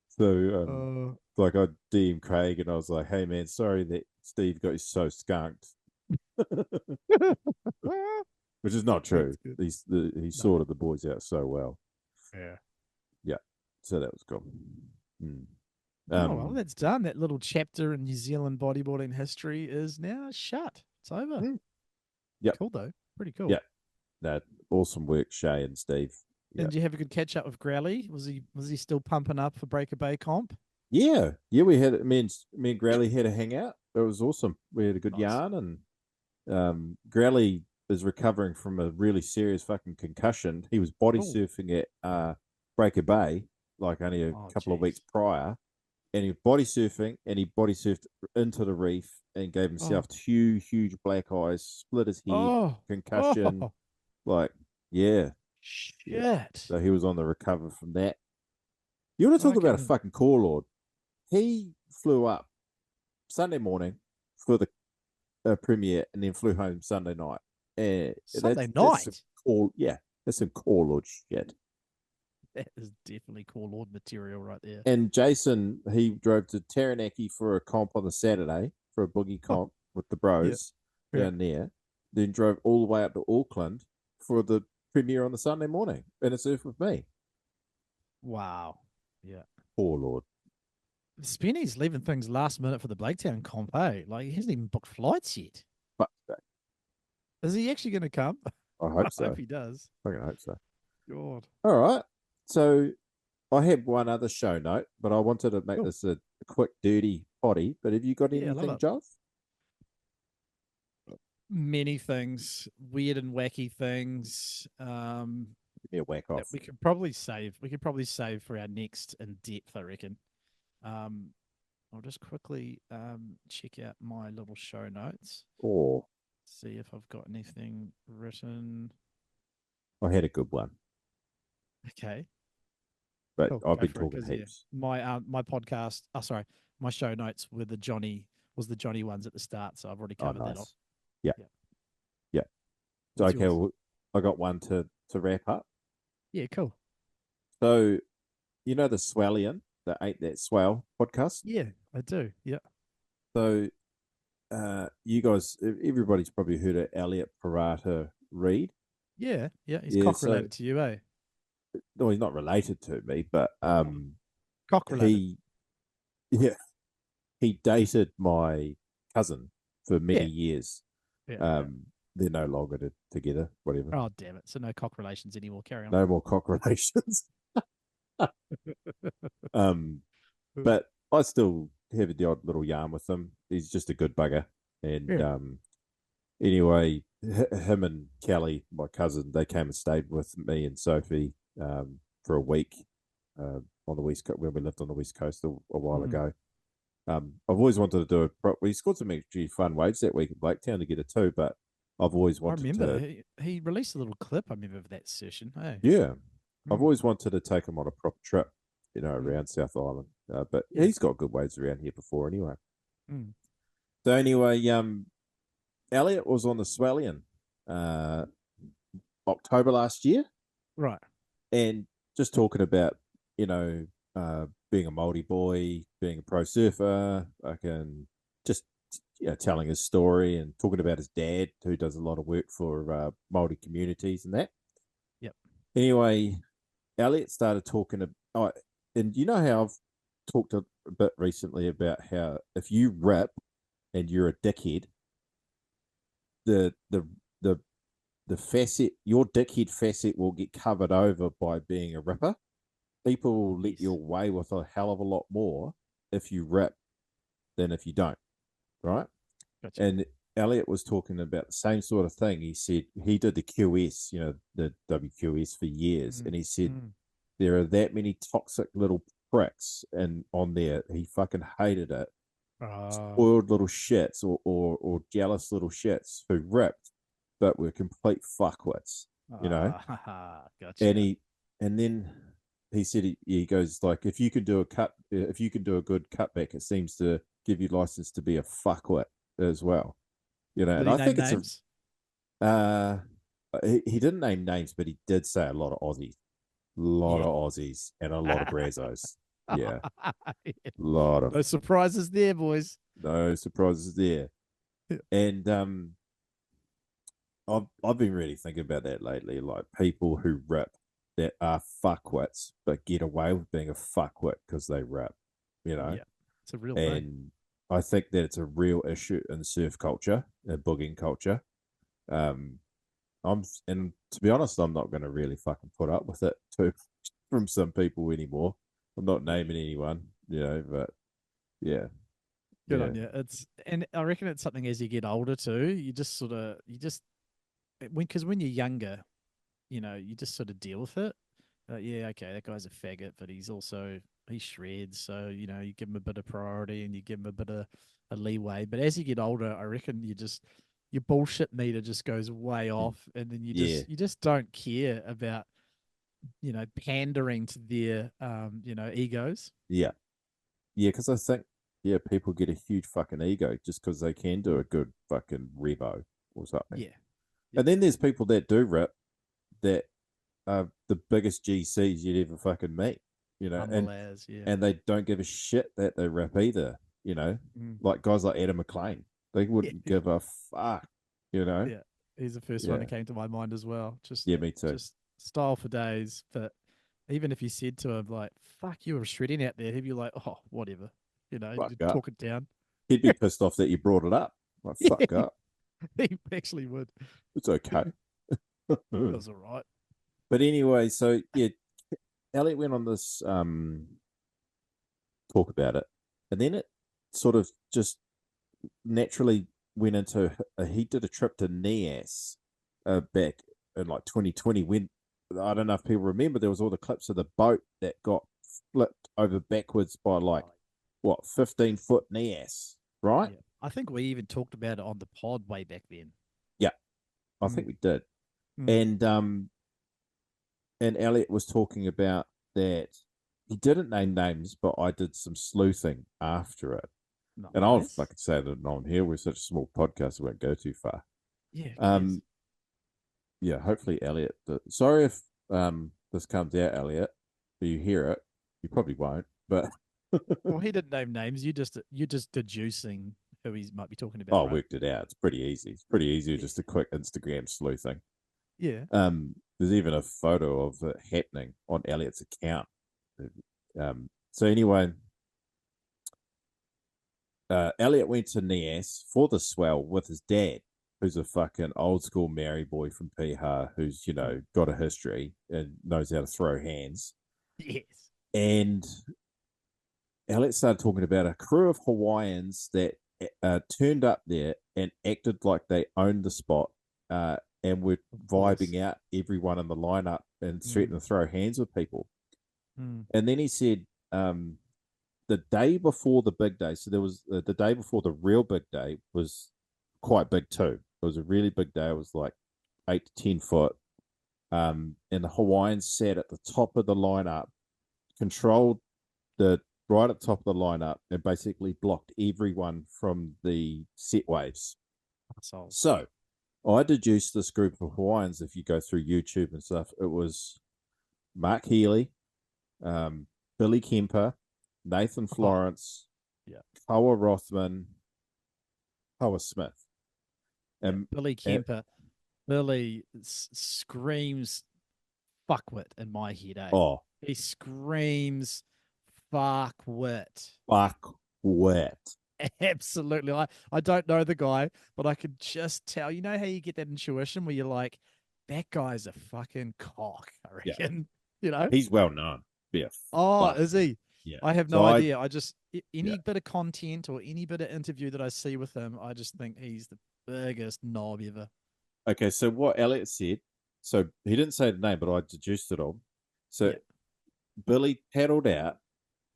So, Oh. like, I DM Craig and I was like, hey, man, sorry that Steve got you so skunked. Which is not true. He sorted the boys out so well. Yeah. Yeah. So that was cool. Oh, well, that's done. That little chapter in New Zealand bodyboarding history is now shut. It's over. Yeah. Cool, though. Pretty cool. Yeah. That awesome work, Shay and Steve. And did you have a good catch up with Growly? Was he still pumping up for Breaker Bay comp? Yeah. We had me and Growly had a hangout. It was awesome. We had a good yarn, and Growly is recovering from a really serious fucking concussion. He was body surfing at Breaker Bay like only a couple of weeks prior, and he was body surfing, and he body surfed into the reef and gave himself huge black eyes, split his head, concussion, like shit. Yeah. So he was on the recover from that. You want to talk about a fucking core lord? He flew up Sunday morning for the premiere and then flew home Sunday night. Sunday night? That's some core lord shit. That is definitely core lord material right there. And Jason, he drove to Taranaki for a comp on the Saturday, for a boogie comp with the bros down there. Then drove all the way up to Auckland for the premiere on the Sunday morning and a surf with me. Wow. Yeah. Poor Lord. Spenny's leaving things last minute for the Blaketown comp, eh? Like, he hasn't even booked flights yet. But is he actually going to come? I hope so. I hope he does. I hope so. God. All right. So I have one other show note, but I wanted to make this a quick, dirty potty. But have you got anything, Josh? Many things, weird and wacky things. Give me a whack off. We could probably save. We could probably save for our next in depth, I reckon. I'll just quickly check out my little show notes. See if I've got anything written. I had a good one. Okay. But I've been talking heaps. My podcast. Oh, sorry. My show notes were the Johnny ones at the start, so I've already covered that off. Yeah. So okay, well, I got one to wrap up. Yeah, cool. So, you know the Swellian, the Ain't That Swell podcast? Yeah, I do. Yeah. So, you guys, everybody's probably heard of Elliot Parata Reed. Yeah. He's cock related to you, eh? No, he's not related to me, but cock related. He dated my cousin for many years. Yeah. They're no longer together, whatever. Oh, damn it. So no cock relations anymore. Carry on. No more cock relations. But I still have the odd little yarn with him. He's just a good bugger. And anyway, him and Kelly, my cousin, they came and stayed with me and Sophie for a week on the West Coast, when we lived on the West Coast a while ago. I've always wanted to do we scored some actually fun waves that week at Blaketown to get it too, but I've always wanted to. He released a little clip, I remember, of that session. Hey? Yeah. I've always wanted to take him on a proper trip, around South Island. But he's got good waves around here before anyway. So anyway, Elliot was on the Swellian October last year. Right. And just talking about, being a Māori boy, being a pro surfer, just telling his story and talking about his dad, who does a lot of work for Māori communities and that. Yep. Anyway, Elliot started talking about, and you know how I've talked a bit recently about how if you rip and you're a dickhead, the facet, your dickhead facet will get covered over by being a ripper. People will let you away with a hell of a lot more if you rip than if you don't, right? Gotcha. And Elliot was talking about the same sort of thing. He said he did the QS, the WQS for years, and he said there are that many toxic little pricks and on there. He fucking hated it, spoiled little shits or jealous little shits who ripped, but were complete fuckwits, Gotcha. And then he said he goes like, if you can do a good cutback, it seems to give you license to be a fuckwit as well, Did And he I name think it's names? he didn't name names, but he did say a lot of Aussies, Yeah. and a lot of Brazzos. Yeah, Yeah. lot of No surprises there, boys. no surprises there. And I've been really thinking about that lately, like people who rip that are fuckwits but get away with being a fuckwit because they rip, Yeah, it's a real thing. And I think that it's a real issue in surf culture and booging culture. And to be honest, I'm not going to really fucking put up with it too from some people anymore. I'm not naming anyone, but yeah, Good yeah, on you. And I reckon it's something as you get older too. Because when you're younger, you just sort of deal with it. Yeah, okay, that guy's a faggot, but he shreds. So you give him a bit of priority and you give him a bit of a leeway. But as you get older, I reckon your bullshit meter just goes way off, and then yeah, you just don't care about pandering to their egos. yeah, yeah. Because I think people get a huge fucking ego just because they can do a good fucking revo or something. Yeah. And then there's people that do rip that are the biggest GCs you'd ever fucking meet, Humble as, yeah. and they don't give a shit that they rip either, like guys like Adam McLean. They wouldn't give a fuck, Yeah, he's the first one that came to my mind as well. Me too. Just style for days. But even if you said to him like, "Fuck, you were shredding out there," he'd be like, "Oh, whatever," Fuck talk it down. He'd be pissed off that you brought it up. Like, fuck up. He actually would. It's okay. It was all right. But anyway, so yeah, Elliot went on this talk about it, and then it sort of just naturally went into he did a trip to Nias back in like 2020 when I don't know if people remember there was all the clips of the boat that got flipped over backwards by like 15-foot Nias, right? Yeah. I think we even talked about it on the pod way back then. Yeah, I think we did. And Elliot was talking about that he didn't name names, but I did some sleuthing after it. Nice. And I'll fucking say that on here. We're such a small podcast, we won't go too far. Yeah. Yeah, hopefully Elliot. Sorry if this comes out, Elliot. Or you hear it. You probably won't, but well, he didn't name names. You're just deducing who he might be talking about. I worked it out. It's pretty easy. It's pretty easy. Just a quick Instagram sleuthing. Yeah. There's even a photo of it happening on Elliot's account. So anyway, Elliot went to Nias for the swell with his dad, who's a fucking old school Maori boy from Piha, who's got a history and knows how to throw hands. Yes. And Elliot started talking about a crew of Hawaiians that turned up there and acted like they owned the spot and were vibing out everyone in the lineup and threatening to throw hands with people. And then he said the day before the big day, so there was the day before the real big day was quite big too. It was a really big day. It was like 8 to 10 foot. And the Hawaiians sat at the top of the lineup, controlled right at the top of the lineup, and basically blocked everyone from the set waves. So I deduced this group of Hawaiians, if you go through YouTube and stuff, it was Mark Healy, Billy Kemper, Nathan Florence, Koa Rothman, Koa Smith. And Billy Kemper. Billy screams fuckwit in my head, eh? Oh. He screams fuckwit. Fuckwit. Absolutely. I don't know the guy, but I could just tell. You know how you get that intuition where you're like, that guy's a fucking cock, I reckon. Yeah. He's well known. Yeah. Is he? Yeah. I have no idea. I just any bit of content or any bit of interview that I see with him, I just think he's the biggest knob ever. Okay, so what Elliot said, so he didn't say the name, but I deduced it all. So Billy paddled out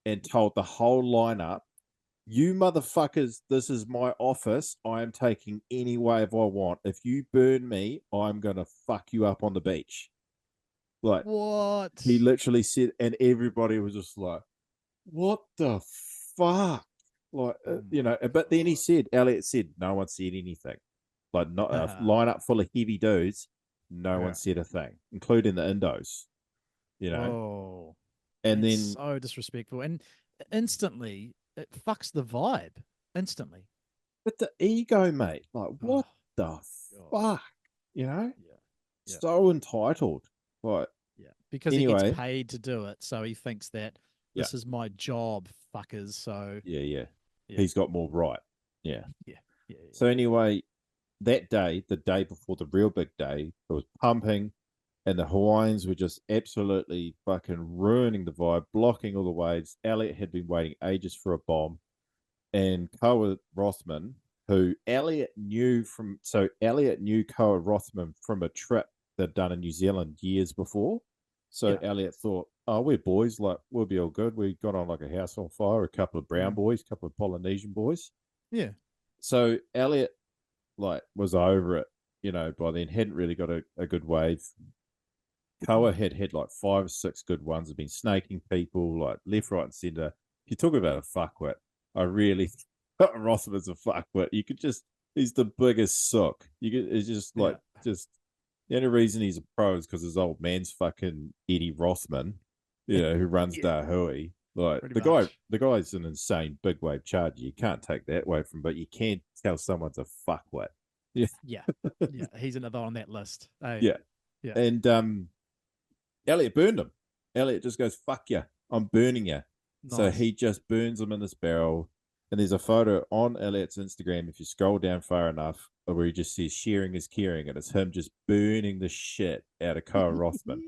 and told the whole lineup you motherfuckers, this is my office. I am taking any wave I want. If you burn me, I'm going to fuck you up on the beach. Like, What? he literally said, and everybody was just like, what the fuck? Like, you know, but then he said, Elliot said, no one said anything. Like, not a lineup full of heavy dudes, no one said a thing, including the Indos, you know. Oh, and that's then, so disrespectful. And instantly, it fucks the vibe. Instantly. but the ego, mate, like, what the God. fuck? You know? Yeah. So entitled. Like, Yeah. Because he anyway, gets paid to do it. So he thinks that this is my job, fuckers. So yeah. He's got more right. Yeah. Yeah. So anyway, that day, the day before the real big day, it was pumping, and the Hawaiians were just absolutely fucking ruining the vibe, blocking all the waves. Elliot had been waiting ages for a bomb, and Koa Rothman, who Elliot knew Koa Rothman from a trip they'd done in New Zealand years before. So Elliot thought, oh, we're boys, like, we'll be all good. We got on like a house on fire, a couple of brown boys, a couple of Polynesian boys. Yeah. So Elliot, like, was over it, you know, by then, hadn't really got a good wave. Koa had like 5 or 6 good ones, had been snaking people, like, left, right, and centre. If you talk about a fuckwit, I really thought Rothman's a fuckwit. You could just, he's the biggest sook. It's just like, the only reason he's a pro is because his old man's fucking Eddie Rothman, you know, who runs Dahui. Like, the guy's an insane big wave charger. You can't take that away from him, but you can tell someone's a fuckwit. Yeah. He's another on that list. Yeah. And Elliot burned him. Elliot just goes, fuck you, I'm burning you. Nice. So he just burns him in this barrel. And there's a photo on Elliot's Instagram, if you scroll down far enough, where he just says sharing is caring, and it's him just burning the shit out of Koa Rothman.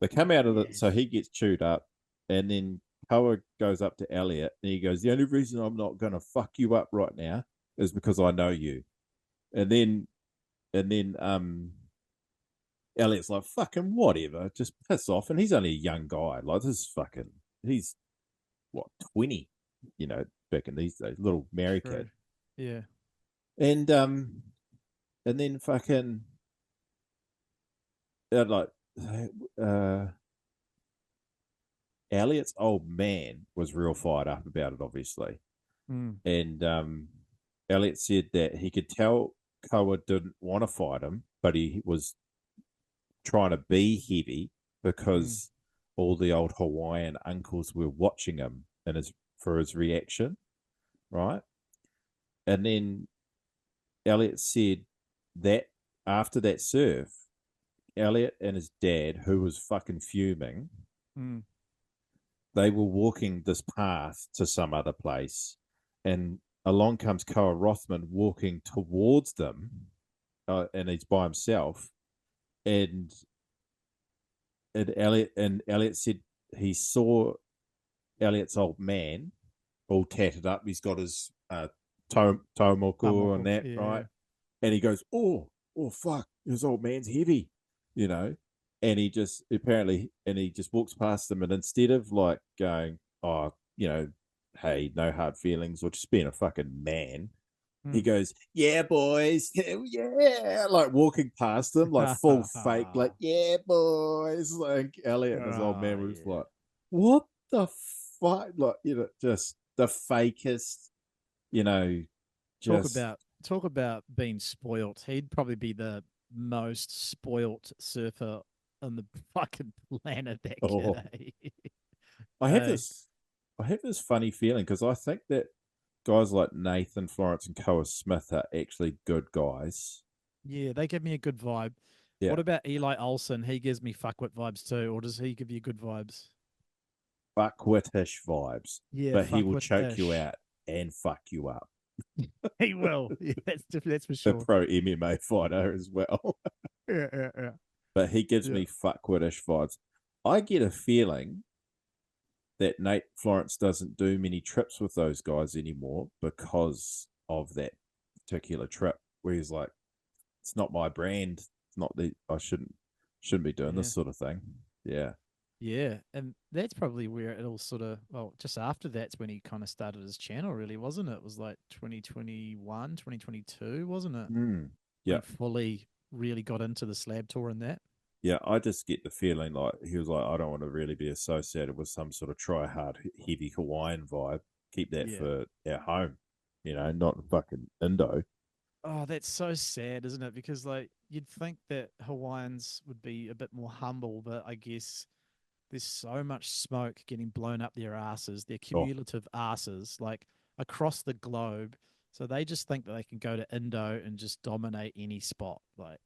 They come out of it, so he gets chewed up, and then Koa goes up to Elliot, and he goes, the only reason I'm not going to fuck you up right now is because I know you. And then Elliot's like, fucking whatever, just piss off. And he's only a young guy. Like, this is fucking, he's, what, 20, you know, back in these days, little Mary kid. Yeah. And then fucking, Elliot's old man was real fired up about it, obviously. And Elliot said that he could tell Koa didn't want to fight him, but he was trying to be heavy because all the old Hawaiian uncles were watching him for his reaction, right? And then Elliot said that after that surf, Elliot and his dad, who was fucking fuming, they were walking this path to some other place, and along comes Koa Rothman walking towards them, and he's by himself. And Elliot said he saw Elliot's old man all tatted up. He's got his tomoko and that, right? And he goes, oh fuck, his old man's heavy, you know. And he just walks past them, and instead of like going, oh, you know, hey, no hard feelings, or just being a fucking man, he goes, yeah, boys, yeah, like walking past them, like full fake, like, yeah, boys. Like, Elliot and his old man was like, what the fuck? Like, you know, just the fakest, you know, just talk about being spoilt. He'd probably be the most spoilt surfer on the fucking planet, that kid. I have this funny feeling, because I think that guys like Nathan Florence and Koa Smith are actually good guys. Yeah, they give me a good vibe. Yeah. What about Eli Olsen? He gives me fuckwit vibes too, or does he give you good vibes? Fuckwitish vibes. Yeah, but he will choke you out and fuck you up. He will. Yeah, that's for sure. A pro MMA fighter as well. Yeah. But he gives me fuckwitish vibes. I get a feeling that Nate Florence doesn't do many trips with those guys anymore because of that particular trip, where he's like, it's not my brand. It's not I shouldn't be doing this sort of thing. Yeah. Yeah, and that's probably where it all sort of, well, just after that's when he kind of started his channel, really, wasn't it? It was like 2021, 2022, wasn't it? Mm. When Yeah. he fully really got into the slab tour and that. Yeah, I just get the feeling like he was like, I don't want to really be associated with some sort of try hard, heavy Hawaiian vibe. Keep that Yeah. for at home, not fucking Indo. Oh, that's so sad, isn't it? Because like you'd think that Hawaiians would be a bit more humble, but I guess there's so much smoke getting blown up their asses, their Oh, cumulative asses, like across the globe. So they just think that they can go to Indo and just dominate any spot. Like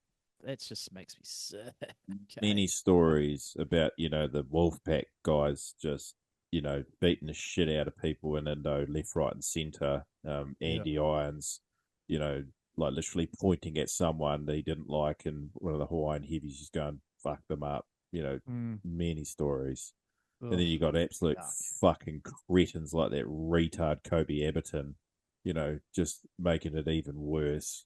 that just makes me sick. Okay. many stories about, the Wolfpack guys just, beating the shit out of people in Indo, left, right, and center. Yeah. Andy Irons, you know, like literally pointing at someone that he didn't like, and one of the Hawaiian heavies just going, fuck them up. Mm. Many stories. And Ugh. then you got absolute Yuck. fucking cretins like that retard Kobe Everton, just making it even worse.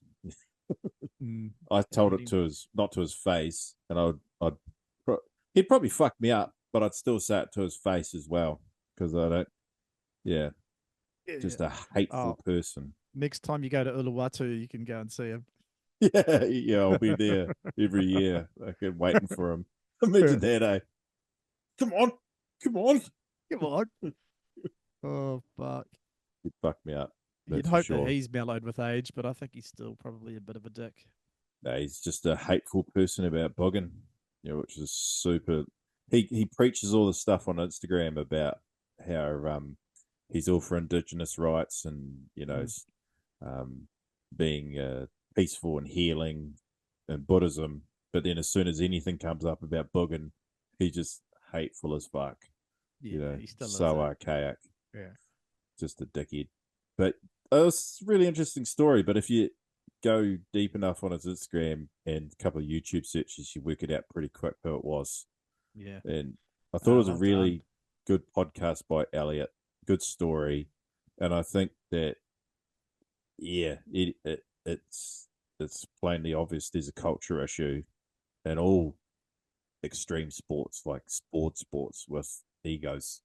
Mm. I Yeah, told it to his, not to his face, and he'd probably fuck me up, but I'd still say it to his face as well because I don't, yeah, yeah. just a hateful Oh, person. next time you go to Uluwatu, you can go and see him. Yeah, yeah, I'll be there every year. I can waiting for him. Imagine that, eh? Come on, come on. Come on. Oh, fuck. He'd fuck me up. You'd That's for hope that sure. he's mellowed with age, but I think he's still probably a bit of a dick. No, he's just a hateful person about bugging, which is super. He preaches all the stuff on Instagram about how he's all for Indigenous rights and Mm. um, being peaceful and healing and Buddhism. But then as soon as anything comes up about bugging, he's just hateful as fuck. Yeah, he still is. So archaic. Yeah. Just a dickhead. But it was a really interesting story. But if you go deep enough on his Instagram and a couple of YouTube searches, you work it out pretty quick who it was. Yeah. And I thought it was a Well really done. good podcast by Elliot. Good story. And I think that, yeah, it's plainly obvious there's a culture issue in all extreme sports, like sports with egos.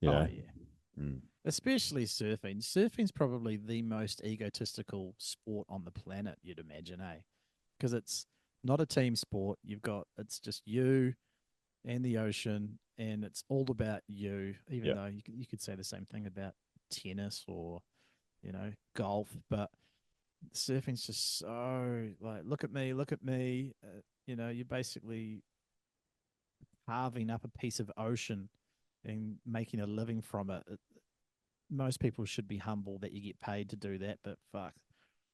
Oh, yeah. Mm. Especially surfing. Surfing's probably the most egotistical sport on the planet, you'd imagine, eh? Because it's not a team sport. It's just you and the ocean, and it's all about you, even Yeah. though you could say the same thing about tennis or, golf. But surfing's just so, like, look at me, look at me. You're basically carving up a piece of ocean and making a living from it. Most people should be humble that you get paid to do that, but fuck,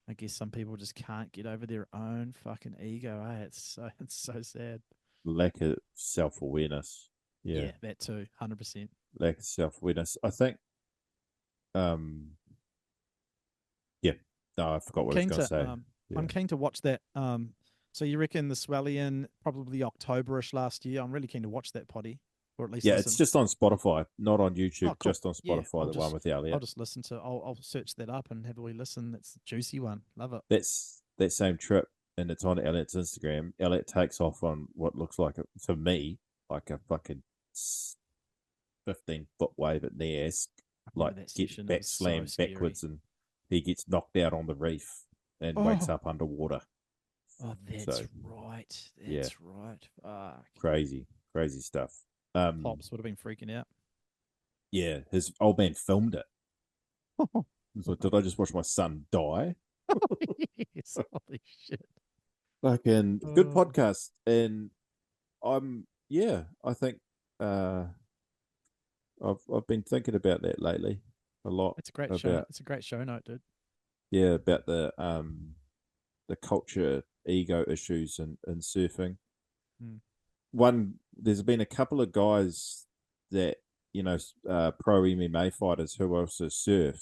I guess some people just can't get over their own fucking ego. It's so sad. Lack of self awareness. Yeah. Yeah, that too, 100%. Lack of self awareness. I think yeah. No, I forgot what I was Keen gonna to say. Yeah. I'm keen to watch that. So you reckon the Swellian probably Octoberish last year? I'm really keen to watch that potty, or at least Yeah, it's listen. just on Spotify, not on YouTube, Oh, cool. just on Yeah, Spotify, the one with I'll Elliot. just listen to. I'll search that up and have a wee listen. That's a juicy one. Love it. That's that same trip, and it's on Elliot's Instagram. Elliot takes off on what looks like, to me, like a fucking 15-foot wave at the ass, I like remember that gets session. It back was so slammed scary. backwards, and he gets knocked out on the reef and wakes Oh, up underwater. oh, that's So right. yeah, That's right. Fuck. crazy stuff. Pops would have been freaking out. Yeah, his old man filmed it. He's like, did I just watch my son die? Yes, holy shit. Fucking good Oh, podcast, and I think I've been thinking about that lately a lot it's a great show. about It's a great show note, dude. about the culture ego issues in surfing. Hmm. There's been a couple of guys that pro MMA fighters who also surf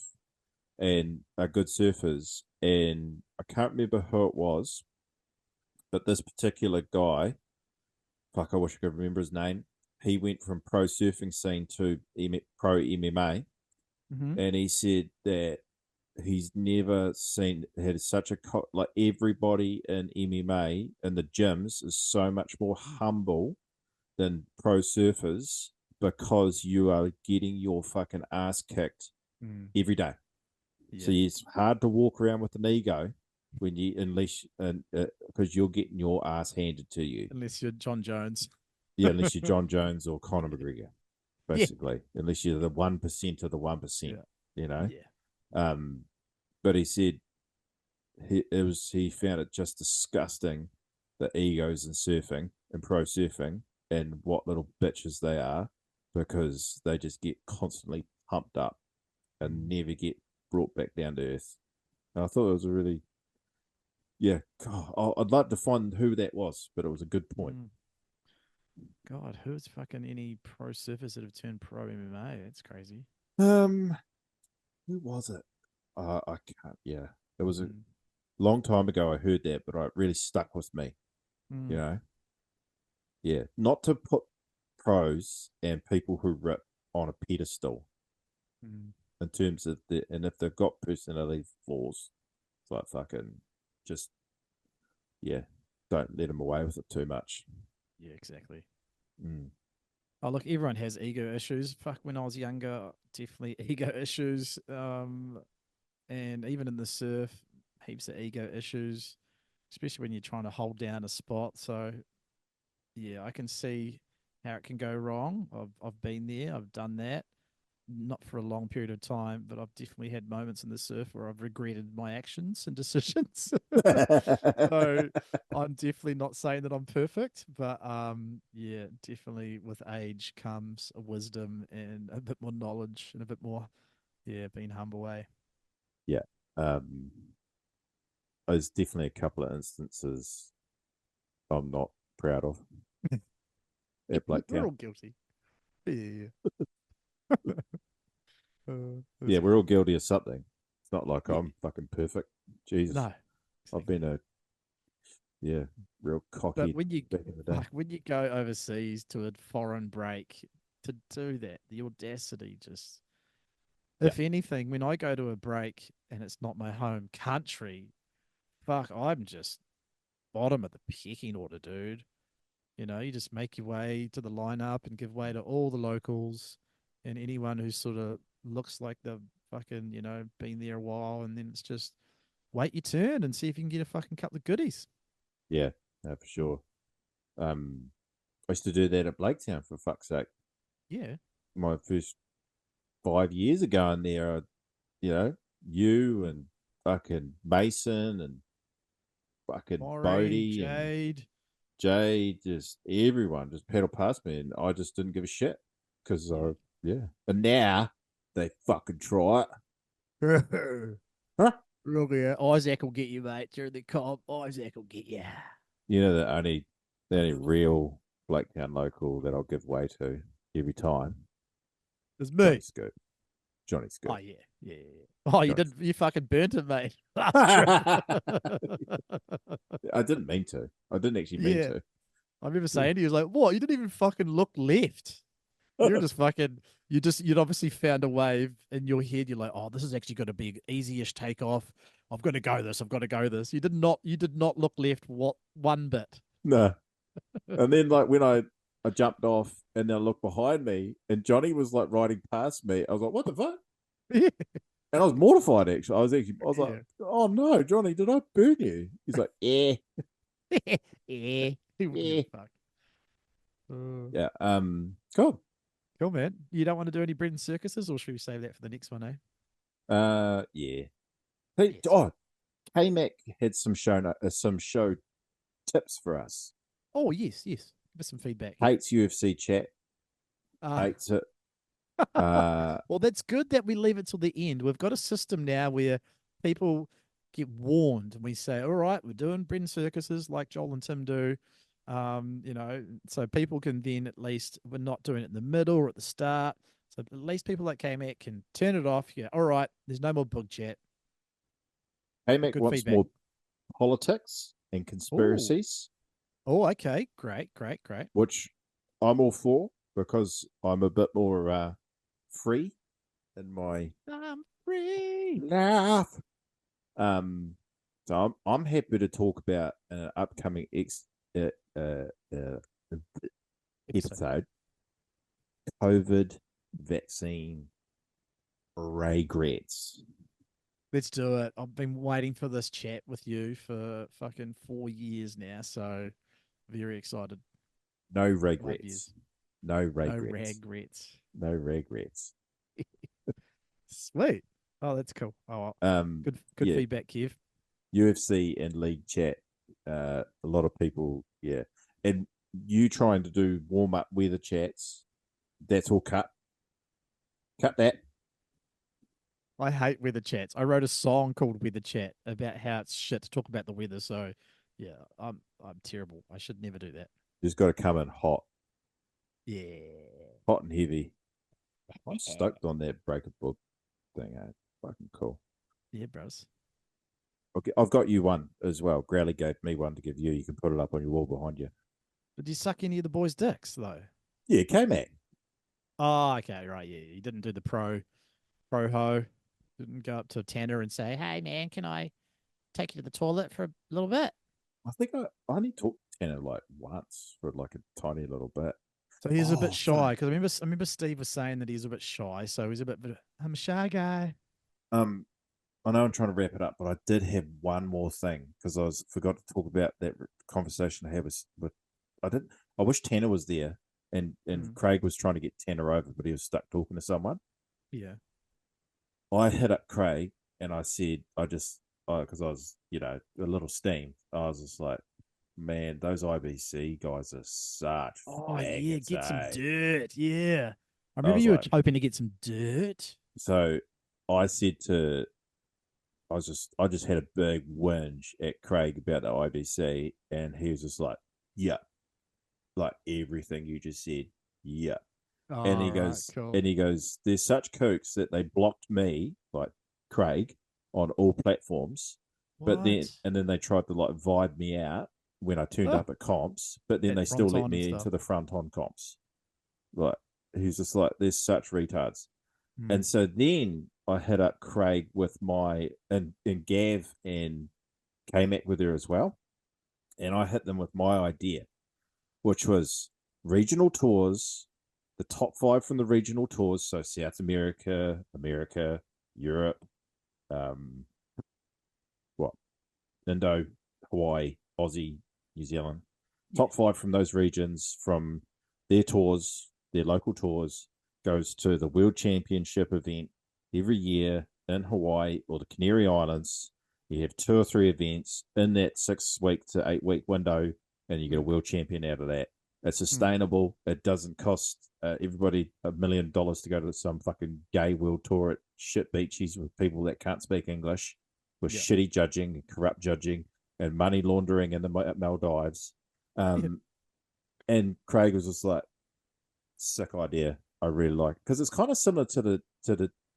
and are good surfers, and I can't remember who it was, but this particular guy, fuck, I wish I could remember his name. He went from pro surfing scene to pro MMA, Mm-hmm. and he said that he's never had such a like everybody in MMA in the gyms is so much more humble than pro surfers because you are getting your fucking ass kicked every day. Yeah. So it's hard to walk around with an ego when you because you're getting your ass handed to you. Unless you're John Jones. Yeah, unless you're John Jones or Conor McGregor, Yeah. basically. Unless you're the 1% of the 1%, you know. Yeah. But he said he found it just disgusting, the egos in surfing and pro surfing and what little bitches they are, because they just get constantly pumped up and never get brought back down to earth. And I thought it was a really, God, I'd like to find who that was, but it was a good point. God, who's fucking any pro surfers that have turned pro MMA? That's crazy. Who was it? I can't. Yeah, it was a long time ago. I heard that, but it really stuck with me. You know, not to put pros and people who rip on a pedestal in terms of and if they've got personality flaws, it's like fucking just don't let them away with it too much. Yeah, exactly. Mm. Oh, look, everyone has ego issues. Fuck, when I was younger, definitely ego issues. And even in the surf, heaps of ego issues, especially when you're trying to hold down a spot. So, yeah, I can see how it can go wrong. I've been there. I've done that. Not for a long period of time, but I've definitely had moments in the surf where I've regretted my actions and decisions. So I'm definitely not saying that I'm perfect, but yeah, definitely with age comes a wisdom and a bit more knowledge and a bit more, being humble. Yeah. There's definitely a couple of instances I'm not proud of at We're Blaketown. all guilty. Yeah. Yeah, we're all guilty of something. It's not like I'm fucking perfect. Jesus. No. I've been a real cocky But when you back in the day. when you go overseas to a foreign break to do that, the audacity just if anything, when I go to a break and it's not my home country, fuck, I'm just bottom of the pecking order, dude. You know, you just make your way to the lineup and give way to all the locals and anyone who sort of looks like they've fucking, been there a while, and then it's just wait your turn and see if you can get a fucking couple of goodies. Yeah, for sure. I used to do that at Blaketown, for fuck's sake. Yeah. My first 5 years ago in there, you and fucking Mason and fucking Bodie Jade. and Jade, just everyone just pedal past me, and I just didn't give a shit because And now they fucking try it. Huh? Really, Isaac will get you, mate, during the comp. Isaac will get you. You know, the only real Blaketown local that I'll give way to every time. It's me. Johnny Scoot. Oh, yeah. Oh, you fucking burnt it, mate. I didn't mean to. I didn't actually mean to. I remember saying he was like, what? You didn't even fucking look left. You're just fucking, you'd obviously found a wave in your head. You're like, oh, this is actually going to be an easy-ish takeoff. I've got to go this. You did not look left one bit. No. And then like when I jumped off and then I looked behind me and Johnny was like riding past me, I was like, what the fuck? Yeah. And I was mortified actually. I was like, oh no, Johnny, did I burn you? He's like, yeah. Yeah. Fuck. Yeah. Cool. Cool, man. You don't want to do any bread and circuses, or should we save that for the next one, eh? Yeah. Hey, K-Mac had some show tips for us. Oh, yes. Give us some feedback. Hates UFC chat. Hates it. Well, that's good that we leave it till the end. We've got a system now where people get warned, and we say, all right, we're doing bread and circuses like Joel and Tim do. So people can then at least, we're not doing it in the middle or at the start. So at least people like K-Mac can turn it off. Yeah, all right, there's no more bug chat. K-Mac wants feedback. More politics and conspiracies. Oh, okay. Great. Which I'm all for because I'm a bit more free in my laugh. So I'm happy to talk about an upcoming episode. COVID vaccine regrets. Let's do it. I've been waiting for this chat with you for fucking 4 years now, so very excited. No regrets. No regrets. No regrets. No regrets. Sweet. Oh, that's cool. Oh, good yeah. feedback, Kev. UFC and league chat. A lot of people, yeah. And you trying to do warm-up weather chats, that's all cut. Cut that. I hate weather chats. I wrote a song called Weather Chat about how it's shit to talk about the weather. So, yeah, I'm terrible. I should never do that. Just got to come in hot. Yeah. Hot and heavy. I'm stoked on that break a book thing. Fucking cool. Yeah, bros. Okay, I've got you one as well. Growly gave me one to give you. You can put it up on your wall behind you. Did you suck any of the boys' dicks, though? Yeah, K-Mac. Oh, okay, right, yeah. You didn't do the pro ho. Didn't go up to Tanner and say, hey, man, can I take you to the toilet for a little bit? I think I only talked to Tanner like once for like a tiny little bit. So he's a bit shy, because I remember Steve was saying that he's a bit shy, so he's a bit I'm a shy guy. I know I'm trying to wrap it up, but I did have one more thing because I forgot to talk about that conversation I had with I wish Tanner was there and Craig was trying to get Tanner over, but he was stuck talking to someone. Yeah. I hit up Craig and I said, because I was, a little steamed. I was just like, man, those IBC guys are such faggots, get some eh? dirt. Yeah. I remember you were hoping to get some dirt. So I said I just had a big whinge at Craig about the IBC, and he was just like, yeah, like everything you just said, yeah. And he goes, there's such kooks that they blocked me, like Craig, on all platforms. What? But then they tried to like vibe me out when I turned up at comps, but then they still let me into the front on comps. Like, he's just like, there's such retards. And so then I hit up Craig with and Gav and K-Mac with her as well. And I hit them with my idea, which was regional tours, the top 5 from the regional tours. So South America, Europe, Indo, Hawaii, Aussie, New Zealand. Top 5 from those regions from their tours, their local tours, goes to the World Championship event every year in Hawaii or the Canary Islands. You have 2 or 3 events in that 6-week to 8-week window, and you get a world champion out of that. It's sustainable. It doesn't cost everybody $1 million to go to some fucking gay world tour at shit beaches with people that can't speak English, with shitty judging and corrupt judging and money laundering in the Maldives. And Craig was just like, sick idea. I really like, because it's kind of similar to the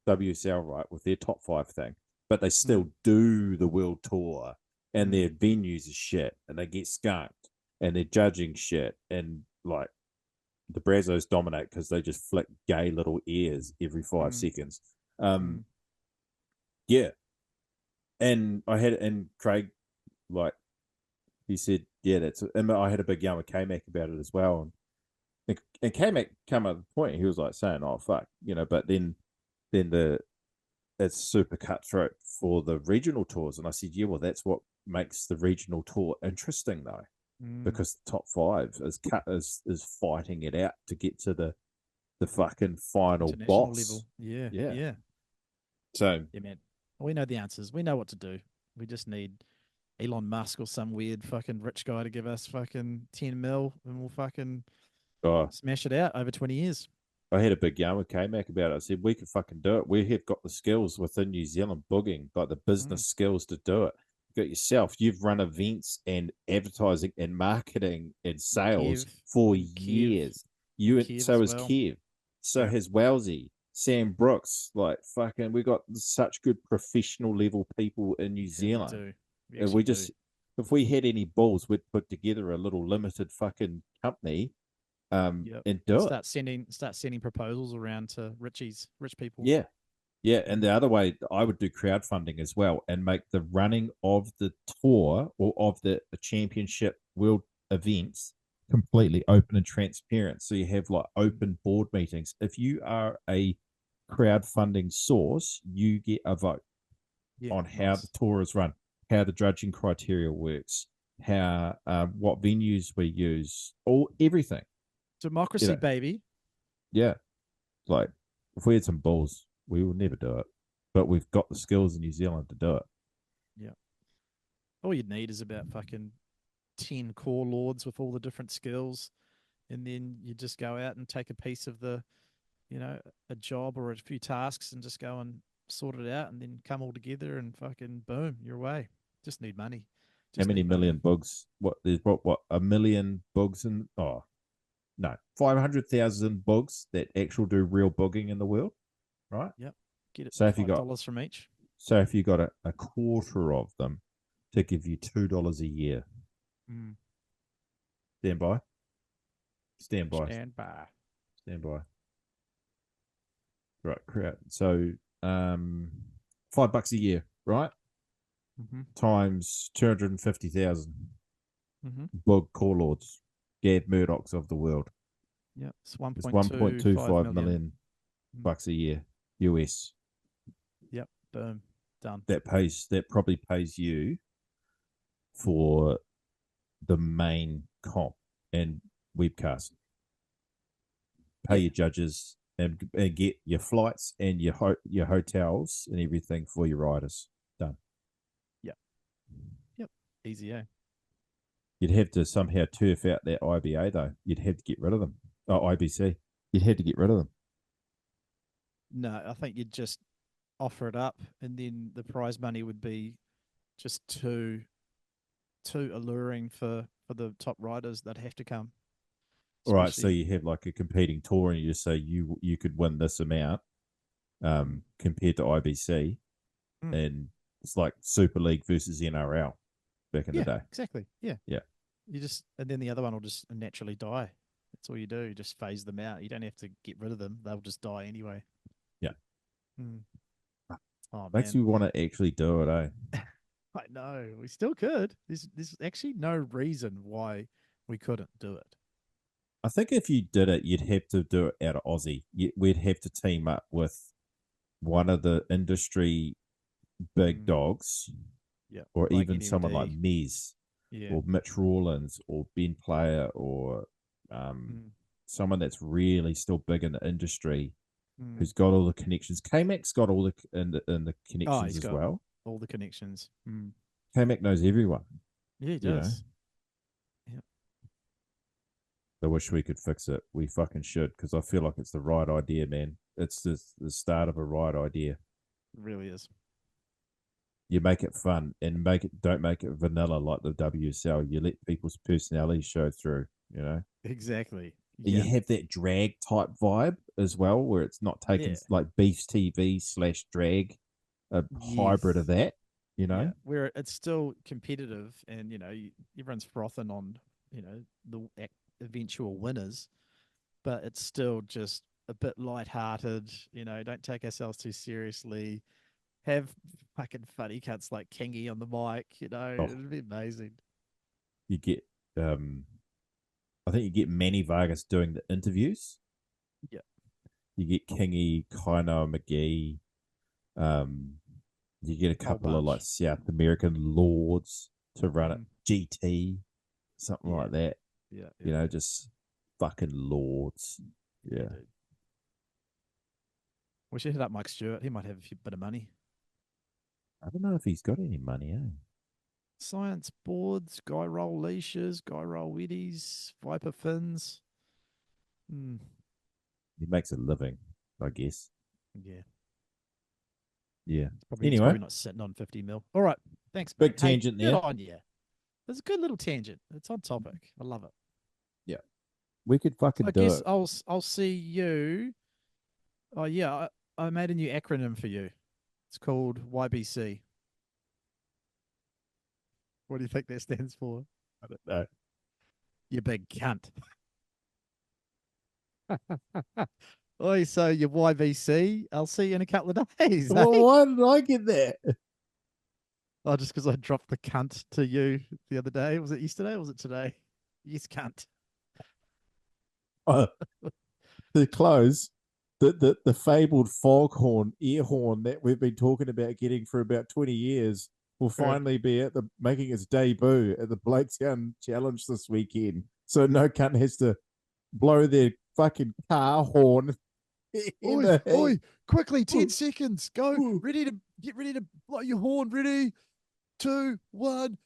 WSL, right, with their top 5 thing, but they still do the world tour, and their venues is shit, and they get skunked, and they're judging shit, and like the Brazzos dominate because they just flick gay little ears every 5 seconds. Yeah, and Craig, like, he said, yeah, and I had a big yarn with K-Mac about it as well, and K-Mac came up with the point. He was like saying, "Oh fuck," but then it's super cutthroat for the regional tours. And I said, "Yeah, well, that's what makes the regional tour interesting, though, because the top 5 is fighting it out to get to the fucking final boss level." Yeah. So yeah, man, we know the answers. We know what to do. We just need Elon Musk or some weird fucking rich guy to give us fucking 10 mil, and we'll fucking smash it out over 20 years. I had a big yarn with K-Mac about it. I said, we can fucking do it. We have got the skills within New Zealand booging, like the business skills to do it. You got yourself. You've run events and advertising and marketing and sales for years. So has Kev. So has Wowsy, Sam Brooks. Like, fucking, we got such good professional level people in New Zealand. We just, if we had any balls, we'd put together a little limited fucking company. And do start sending proposals around to rich people. Yeah. And the other way, I would do crowdfunding as well, and make the running of the tour or of the championship world events completely open and transparent. So you have like open board meetings. If you are a crowdfunding source, you get a vote on how the tour is run, how the judging criteria works, how what venues we use, everything. Democracy, baby. Yeah, like if we had some balls, we would never do it, but we've got the skills in New Zealand to do it. Yeah, all you'd need is about fucking 10 core lords with all the different skills, and then you just go out and take a piece of the, a job or a few tasks and just go and sort it out, and then come all together and fucking boom, you're away. Just need money. How many million bugs? There's 1 million bugs in? Oh, no, 500,000 bugs that actually do real bugging in the world, right? Yep. Get it. So if $5 from each. So if you got a quarter of them to give you $2 a year. Stand by. Stand by. Stand by. Stand by. Right, correct. So $5 a year, right? Times 250,000 bug core lords, Gad Murdochs of the world. Yep, it's It's 1.25 million bucks a year, US. Yep, boom, done. That probably pays you for the main comp and webcast. Pay your judges and get your flights and your hotels and everything for your riders. Done. Yep. Easy, eh? You'd have to somehow turf out that IBA though. You'd have to get rid of them. Oh, IBC. You'd have to get rid of them. No, I think you'd just offer it up, and then the prize money would be just too alluring for the top riders that have to come. All right, so you have like a competing tour, and you just say you could win this amount compared to IBC, and it's like Super League versus NRL back in the day. Exactly. Yeah. Yeah. And then the other one will just naturally die. That's all you do. You just phase them out. You don't have to get rid of them. They'll just die anyway. Yeah. Oh, makes me want to actually do it, eh? I know. We still could. There's actually no reason why we couldn't do it. I think if you did it, you'd have to do it out of Aussie. We'd have to team up with one of the industry big dogs, or like even someone like Mez, or Mitch Rawlins, or Ben Player, or someone that's really still big in the industry, who's got all the connections. K-Mac's got all the connections as well. All the connections. K-Mac knows everyone. Yeah, he does. I wish we could fix it. We fucking should, because I feel like it's the right idea, man. It's the start of a right idea. It really is. You make it fun and don't make it vanilla like the WSL. You let people's personalities show through, Exactly. You have that drag type vibe as well, where it's not taken like Beef's TV / drag, a hybrid of that, where it's still competitive, and everyone's frothing on the eventual winners, but it's still just a bit lighthearted. Don't take ourselves too seriously. Have fucking funny cunts like Kingy on the mic. It'd be amazing. You get, I think you get Manny Vargas doing the interviews. Yeah. You get Kingy, Kaino McGee. You get a couple of like South American lords to run it. GT, something like that. Yeah. Just fucking lords. Yeah. We should hit up Mike Stewart. He might have a bit of money. I don't know if he's got any money, eh? Science boards, guy roll leashes, guy roll weddies, viper fins. He makes a living, I guess. Yeah. Yeah. He's probably not sitting on 50 mil. All right. Thanks, mate. Big tangent there. Good on you. It's a good little tangent. It's on topic. I love it. Yeah. We could fucking do it. I guess I'll see you. Oh, yeah. I made a new acronym for you. It's called YBC. What do you think that stands for? I don't know. You big cunt. Oi, so your YBC, I'll see you in a couple of days. Well, why did I get that? Oh, just because I dropped the cunt to you the other day. Was it yesterday or was it today? Yes, cunt. The close, the fabled foghorn ear horn that we've been talking about getting for about 20 years will finally be making its debut at the Blaketown Challenge this weekend. So no cunt has to blow their fucking car horn. Oi, quickly, 10 seconds. Go. Get ready to blow your horn. Ready? 2, 1.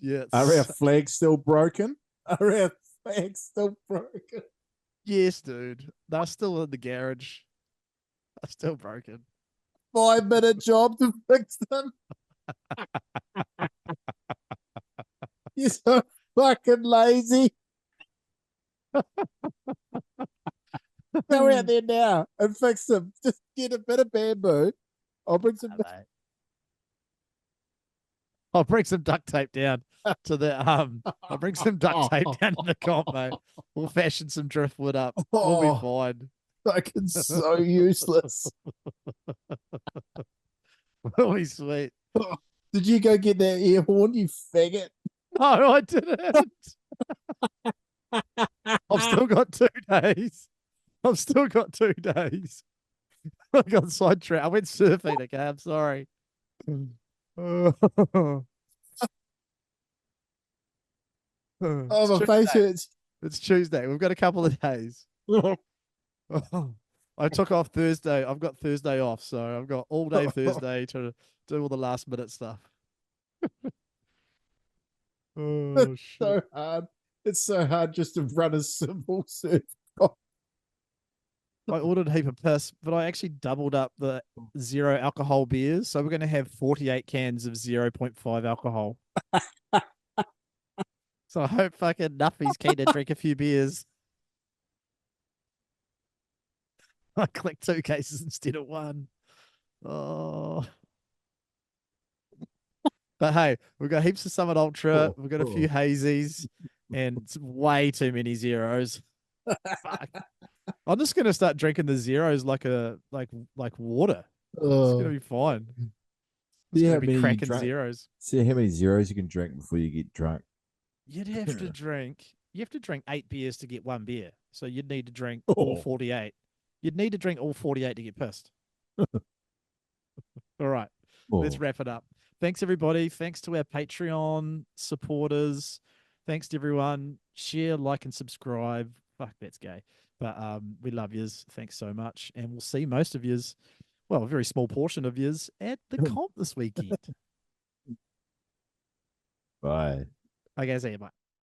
Yes. Are our flags still broken? Are our flags still broken? Yes, dude. They're still in the garage. They're still broken. 5-minute job to fix them. You're so fucking lazy. Go out there now and fix them. Just get a bit of bamboo. I'll bring some. I'll bring some duct tape down to the I'll bring some duct tape down to the comp, mate. We'll fashion some driftwood up. We'll be fine. Fucking so useless. We'll be sweet. Did you go get that ear horn, you faggot? No, I didn't. I've still got 2 days. I've still got 2 days. I got sidetracked. I went surfing, okay? I'm sorry. Oh, my face hurts. It's Tuesday. We've got a couple of days. I took off Thursday. I've got Thursday off, so I've got all day Thursday to do all the last minute stuff. It's so hard. It's so hard just to run a simple surf. I ordered a heap of piss, but I actually doubled up the 0 alcohol beers. So we're going to have 48 cans of 0.5 alcohol. So I hope fucking Nuffy's keen to drink a few beers. I clicked 2 cases instead of 1. Oh. But hey, we've got heaps of Summit Ultra. We've got a few hazies and way too many zeros. Fuck. I'm just gonna start drinking the zeros like water. It's gonna be fine. It's gonna be cracking zeros. See how many zeros you can drink before you get drunk. You have to drink 8 beers to get 1 beer. So you'd need to drink all 48. You'd need to drink all 48 to get pissed. All right. Let's wrap it up. Thanks, everybody. Thanks to our Patreon supporters. Thanks to everyone. Share, like, and subscribe. Fuck, that's gay. But we love yous. Thanks so much. And we'll see most of yous, well, a very small portion of yous at the comp this weekend. Bye. Okay, see you. Bye.